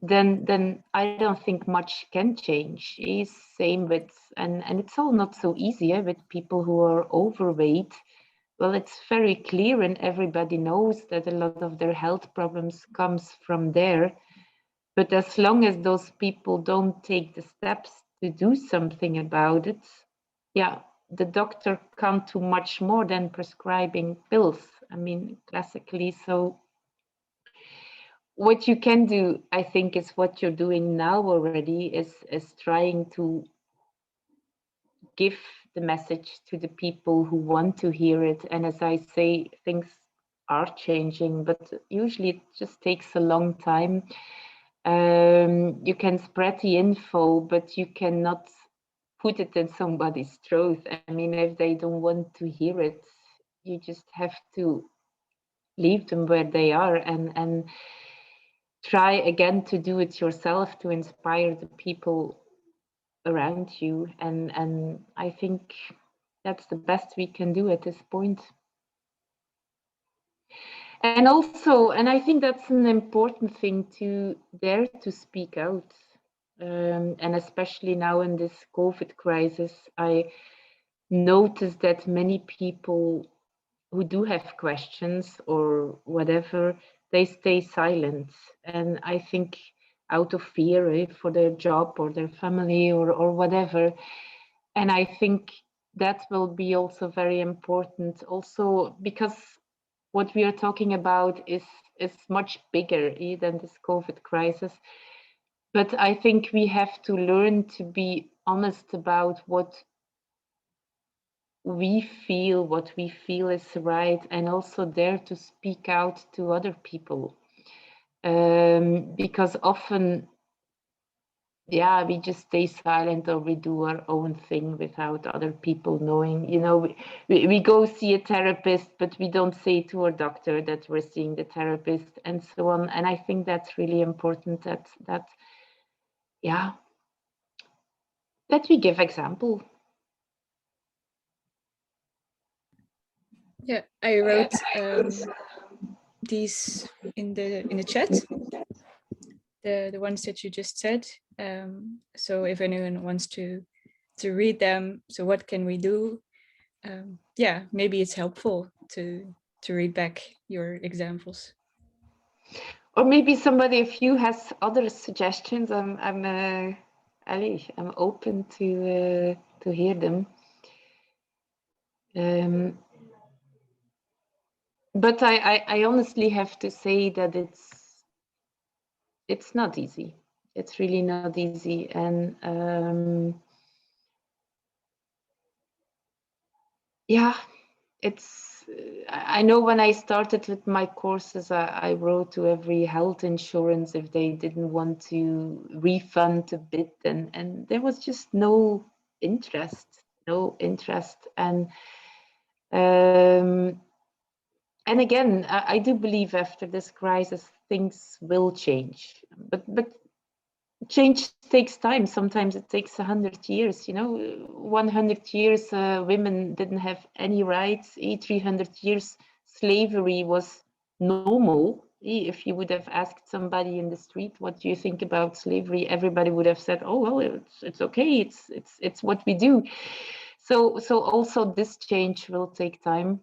then I don't think much can change. It's same with, and it's all not so easy with people who are overweight. Well, it's very clear and everybody knows that a lot of their health problems comes from there. But as long as those people don't take the steps to do something about it, yeah, the doctor can't do much more than prescribing pills. I mean, classically. So what you can do, I think, is what you're doing now already, is trying to give the message to the people who want to hear it. And as I say, things are changing, but usually it just takes a long time. You can spread the info, but you cannot put it in somebody's throat. I mean, if they don't want to hear it, you just have to leave them where they are and try again to do it yourself, to inspire the people around you. And I think that's the best we can do at this point. And also, and I think that's an important thing, to dare to speak out. And especially now in this COVID crisis, I noticed that many people who do have questions or whatever, they stay silent. And I think out of fear for their job or their family or whatever. And I think that will be also very important, also because what we are talking about is much bigger than this COVID crisis. But I think we have to learn to be honest about what we feel is right, and also dare to speak out to other people. Because often, yeah, we just stay silent or we do our own thing without other people knowing. You know, we go see a therapist, but we don't say to our doctor that we're seeing the therapist, and so on. And I think that's really important, that yeah, that we give example. Yeah, I wrote these in the chat, the ones that you just said. So if anyone wants to read them, so what can we do? Yeah, maybe it's helpful to read back your examples. Or maybe somebody, if you has other suggestions, I'm open to hear them. But I honestly have to say that it's not easy. It's really not easy, and yeah, it's. I know when I started with my courses, I wrote to every health insurance if they didn't want to refund a bit, and there was just no interest, and again, I do believe after this crisis things will change, but change takes time. Sometimes it takes 100 years. 100 years women didn't have any rights. 300 years slavery was normal. If you would have asked somebody in the street, what do you think about slavery, everybody would have said, oh well, it's okay, it's what we do. So also this change will take time.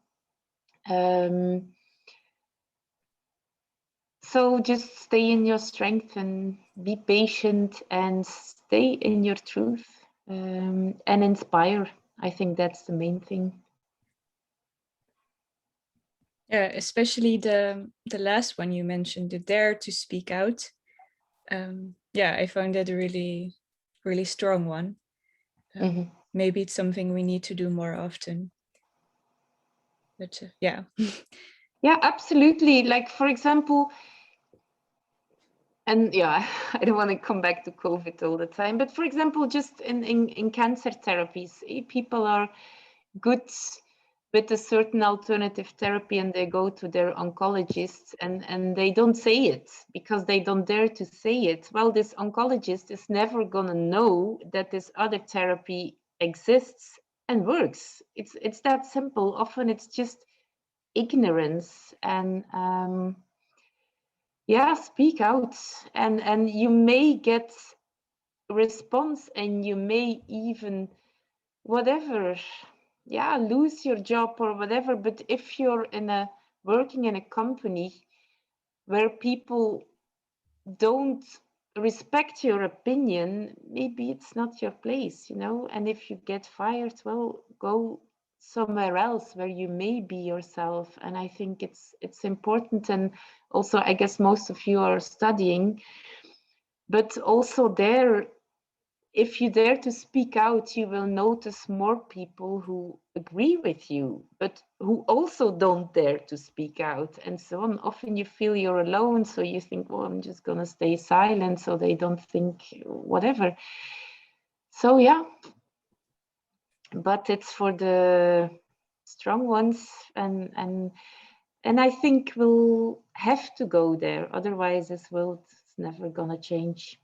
So just stay in your strength and be patient and stay in your truth, and inspire. I think that's the main thing. Yeah, especially the last one you mentioned, the dare to speak out. Yeah, I found that a really, really strong one. Maybe it's something we need to do more often. But yeah. Yeah, absolutely. Like, for example, and yeah, I don't want to come back to COVID all the time, but for example, just in cancer therapies, people are good with a certain alternative therapy and they go to their oncologist and they don't say it because they don't dare to say it. Well, this oncologist is never going to know that this other therapy exists and works. It's that simple. Often it's just ignorance. And yeah, speak out, and you may get response, and you may even whatever, yeah, lose your job or whatever. But if you're working in a company where people don't respect your opinion, maybe it's not your place, you know. And if you get fired, well, go somewhere else where you may be yourself. And I think it's important. And also, I guess most of you are studying, but also there, if you dare to speak out, you will notice more people who agree with you, but who also don't dare to speak out, and so on. Often you feel you're alone, so you think, well, I'm just going to stay silent so they don't think whatever. So yeah, but it's for the strong ones, and I think we'll have to go there. Otherwise, this world is never going to change.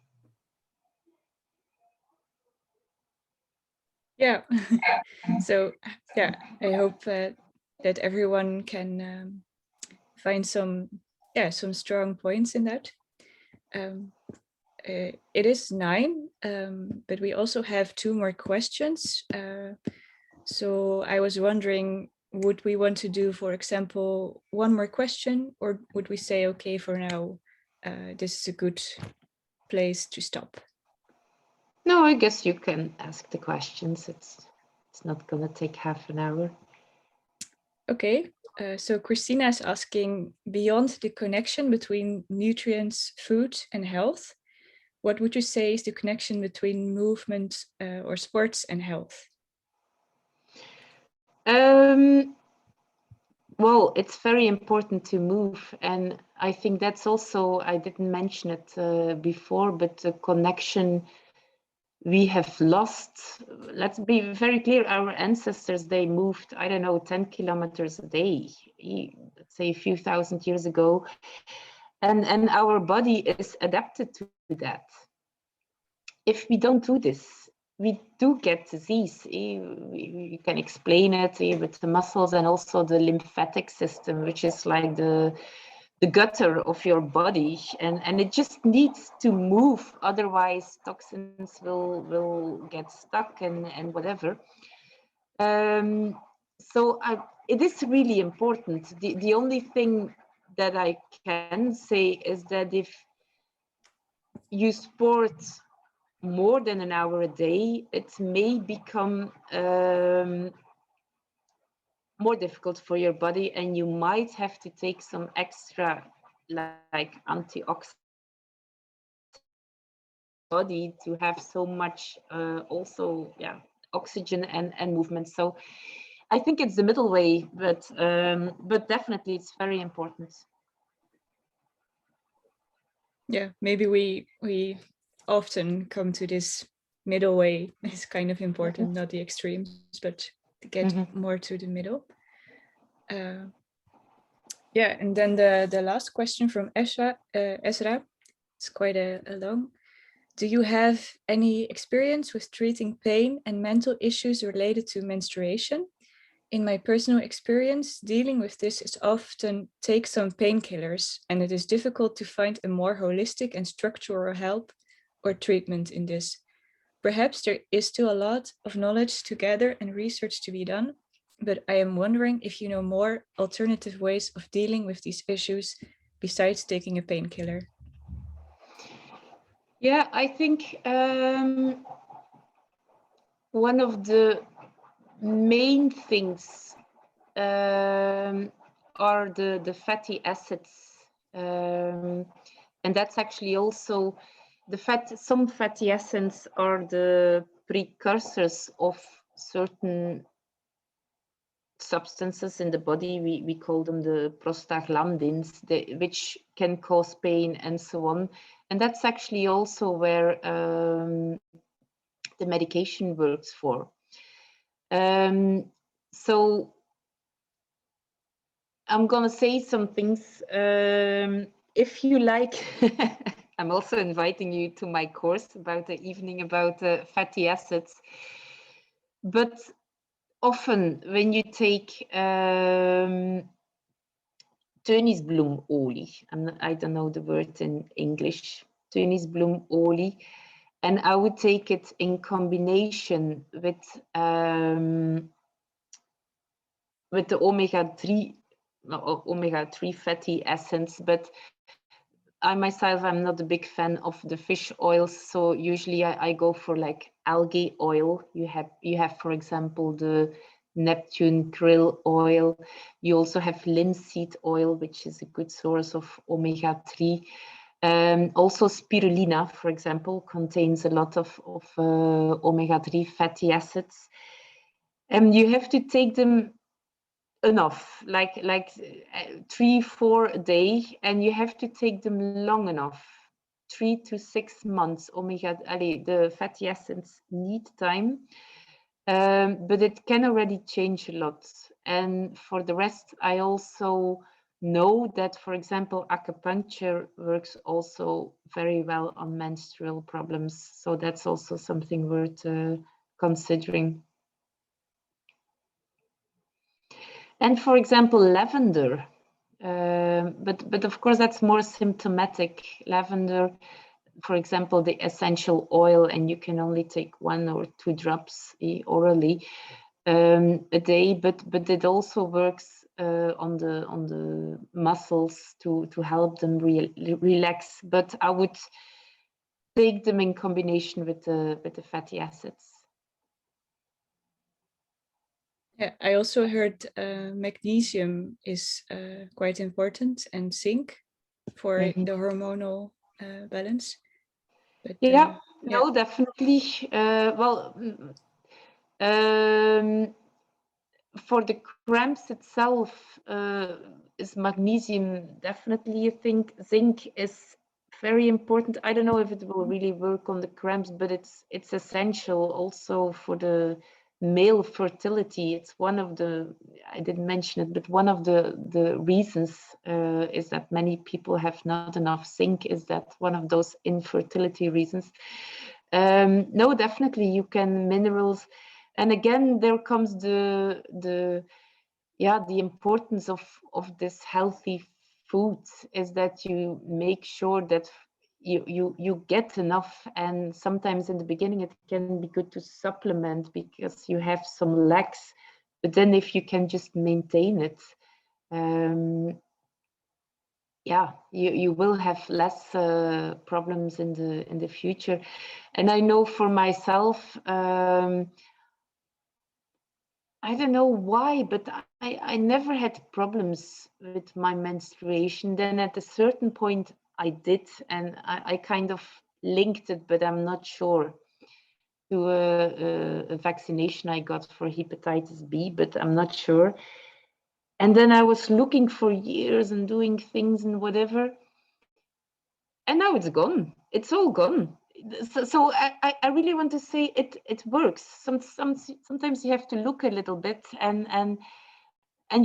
Yeah. So yeah, I hope that everyone can find some strong points in that. It is 9, but we also have 2 more questions. So I was wondering, would we want to do, for example, 1 more question, or would we say, okay, for now, this is a good place to stop? No, I guess you can ask the questions. It's not going to take half an hour. Okay, so Christina is asking, beyond the connection between nutrients, food, and health, what would you say is the connection between movement or sports and health? Well, it's very important to move. And I think that's also, I didn't mention it before, but the connection we have lost. Let's be very clear, our ancestors, they moved, I don't know, 10 kilometers a day, let's say a few thousand years ago. And our body is adapted to that. If we don't do this, we do get disease. You can explain it with the muscles and also the lymphatic system, which is like the gutter of your body, and it just needs to move. Otherwise, toxins will get stuck and whatever. So it is really important. The only thing that I can say is that if you sport more than an hour a day, it may become more difficult for your body, and you might have to take some extra like antioxidants body to have so much also oxygen and movement. So I think it's the middle way, but definitely it's very important. Yeah, maybe we often come to this middle way. It's kind of important, not the extremes, but to get more to the middle. Yeah, and then the last question from Ezra is quite a long. Do you have any experience with treating pain and mental issues related to menstruation? In my personal experience, dealing with this is often take some painkillers, and it is difficult to find a more holistic and structural help or treatment in this. Perhaps there is still a lot of knowledge to gather and research to be done, but I am wondering if you know more alternative ways of dealing with these issues besides taking a painkiller. Yeah, I think one of the main things are the fatty acids, and that's actually also some fatty acids are the precursors of certain substances in the body. We call them the prostaglandins, which can cause pain and so on. And that's actually also where the medication works for. So I'm gonna say some things. If you like, I'm also inviting you to my course about the evening about fatty acids. But often when you take tönnisbloemolie, I don't know the word in English, tönnisbloemolie, and I would take it in combination with the omega-3 fatty acids, but I myself, I'm not a big fan of the fish oils, so usually I go for like algae oil. You have, for example, the Neptune krill oil. You also have linseed oil, which is a good source of omega-3. Also spirulina, for example, contains a lot of omega-3 fatty acids. And you have to take them enough, like 3-4 a day, and you have to take them long enough, 3 to 6 months. The fatty acids need time, but it can already change a lot. And for the rest, I also know that, for example, acupuncture works also very well on menstrual problems, so that's also something worth considering. And for example, lavender, but of course that's more symptomatic. Lavender, for example, the essential oil, and you can only take 1 or 2 drops orally a day, but it also works on the muscles to help them relax. But I would take them in combination with the fatty acids. Yeah, I also heard magnesium is quite important, and zinc for the hormonal balance. But yeah, no, definitely. For the cramps itself, is magnesium definitely a thing. Zinc is very important. I don't know if it will really work on the cramps, but it's essential also for the male fertility. It's one of the, I didn't mention it, but one of the reasons is that many people have not enough zinc, is that one of those infertility reasons. No, definitely you can minerals. And again, there comes the importance of this healthy food, is that you make sure that you get enough. And sometimes in the beginning it can be good to supplement because you have some lacks, but then if you can just maintain it, you will have less problems in the future. And I know for myself, I don't know why, but I never had problems with my menstruation. Then at a certain point I did, and I kind of linked it, but I'm not sure, to a vaccination I got for hepatitis B, but I'm not sure. And then I was looking for years and doing things and whatever, and now it's gone. It's all gone. So I really want to say it works. Sometimes you have to look a little bit, and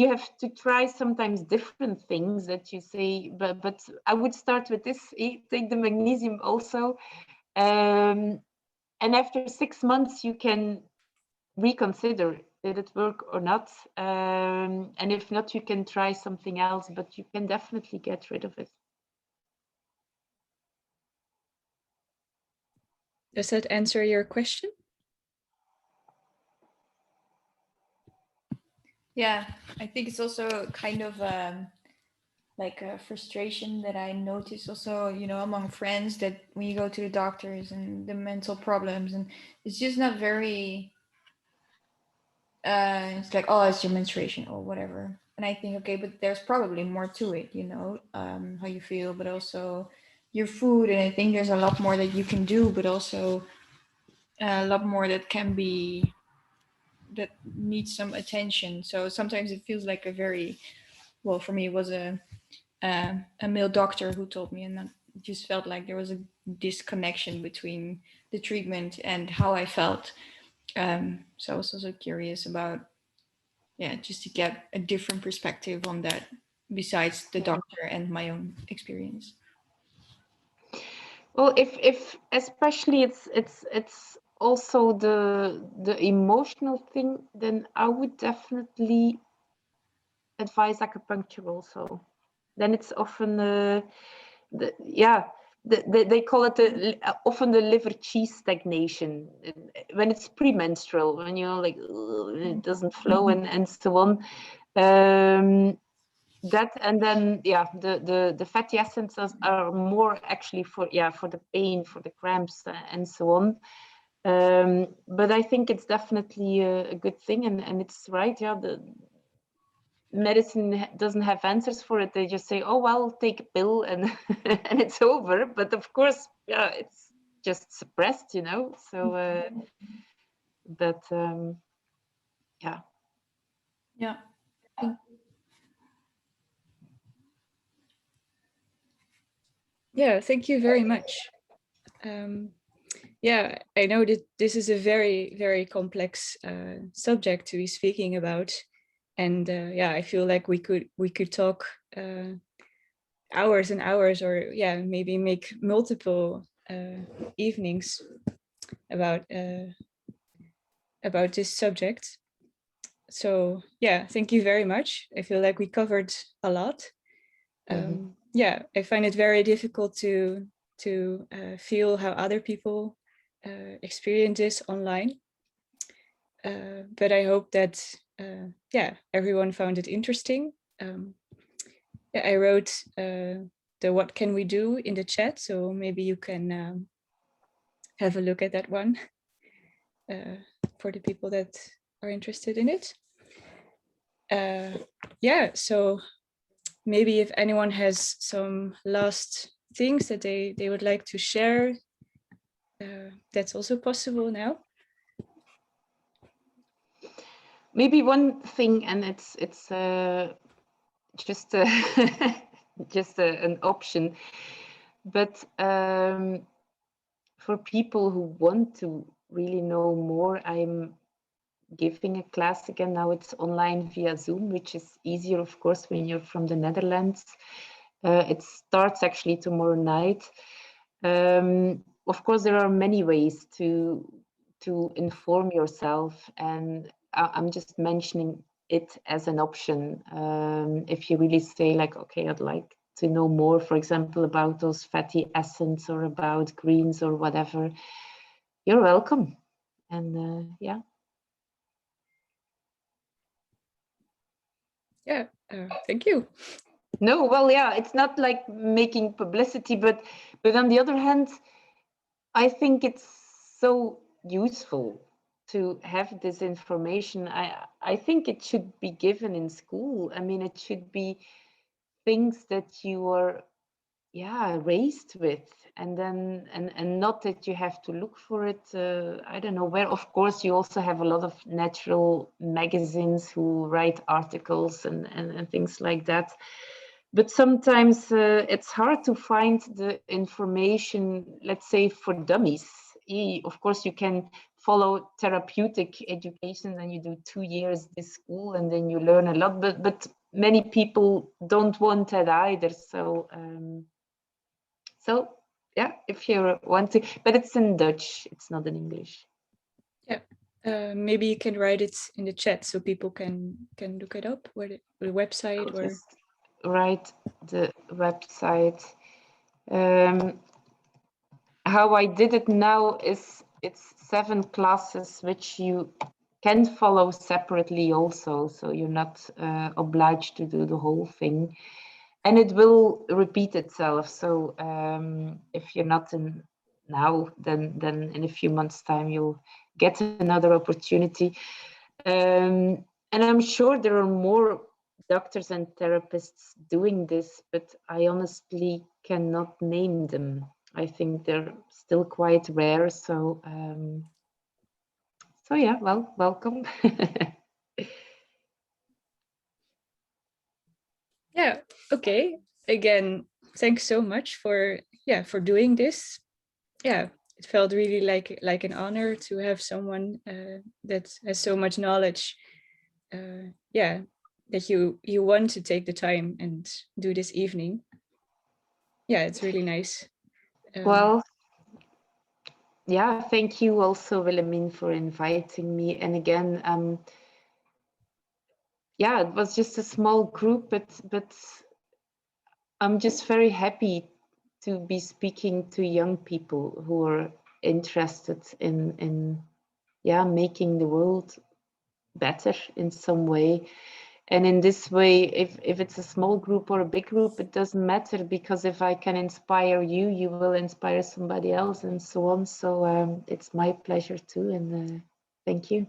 you have to try sometimes different things that you say, but I would start with this, take the magnesium also. And after 6 months, you can reconsider, did it work or not? And if not, you can try something else, but you can definitely get rid of it. does that answer your question? Yeah, I think it's also kind of like a frustration that I notice also, among friends, that when you go to the doctors and the mental problems, and it's just not very, it's like, oh, it's your menstruation or whatever. And I think, okay, but there's probably more to it, how you feel, but also your food. And I think there's a lot more that you can do, but also a lot more that needs some attention. So sometimes it feels like well, for me, it was a male doctor who told me, and that just felt like there was a disconnection between the treatment and how I felt. So I was also curious about yeah, just to get a different perspective on that besides the doctor and my own experience. Well, if especially it's also the emotional thing, then I would definitely advise acupuncture also. Then it's often they call it often the liver cheese stagnation when it's premenstrual, when you're like it doesn't flow and so on. That and then the fatty acids are more actually for the pain, for the cramps and so on. But I think it's definitely a good thing, and it's right. Yeah, the medicine doesn't have answers for it. They just say, oh well, take a pill and and it's over. But of course, yeah, it's just suppressed, you know. So but yeah. Yeah. Yeah, thank you very much. Yeah, I know that this is a very, very complex subject to be speaking about, and yeah, I feel like we could talk hours and hours, or yeah, maybe make multiple evenings about this subject. So yeah, thank you very much. I feel like we covered a lot. Yeah, I find it very difficult to feel how other people experience this online. But I hope that yeah, everyone found it interesting. Yeah, I wrote the what can we do in the chat, so maybe you can have a look at that one for the people that are interested in it. Yeah, so maybe if anyone has some last things that they would like to share, that's also possible now. Maybe one thing, and it's just just an option, but for people who want to really know more, I'm giving a class again. Now it's online via Zoom, which is easier, of course, when you're from the Netherlands. It starts actually tomorrow night. Of course, there are many ways to inform yourself, and I'm just mentioning it as an option. If you really say like, okay, I'd like to know more, for example, about those fatty acids or about greens or whatever, you're welcome. And yeah. Yeah, thank you. No, well, yeah, it's not like making publicity, but on the other hand, I think it's so useful to have this information. I think it should be given in school. I mean, it should be things that you are raised with, and then and not that you have to look for it. I don't know where. Of course, you also have a lot of natural magazines who write articles and things like that. But sometimes it's hard to find the information, let's say, for dummies. Of course, you can follow therapeutic education and you do 2 years this school and then you learn a lot, but many people don't want that either. So so yeah, if you want to, but it's in Dutch, it's not in English. Yeah, maybe you can write it in the chat so people can look it up. Where the website I'll or just write the website. How I did it now is it's 7 classes which you can follow separately also, so you're not obliged to do the whole thing, and it will repeat itself. So if you're not in now, then in a few months' time you'll get another opportunity, and I'm sure there are more doctors and therapists doing this, but I honestly cannot name them. I think they're still quite rare. So so yeah, well, welcome. yeah, okay. Again, thanks so much for doing this. Yeah, it felt really like an honor to have someone that has so much knowledge yeah, that you want to take the time and do this evening. Yeah, it's really nice. Well, yeah, thank you also, Wilhelmine, for inviting me. And again, yeah, it was just a small group, but I'm just very happy to be speaking to young people who are interested in yeah, making the world better in some way. And in this way, if it's a small group or a big group, it doesn't matter, because if I can inspire you, you will inspire somebody else, and so on. So it's my pleasure too, and thank you.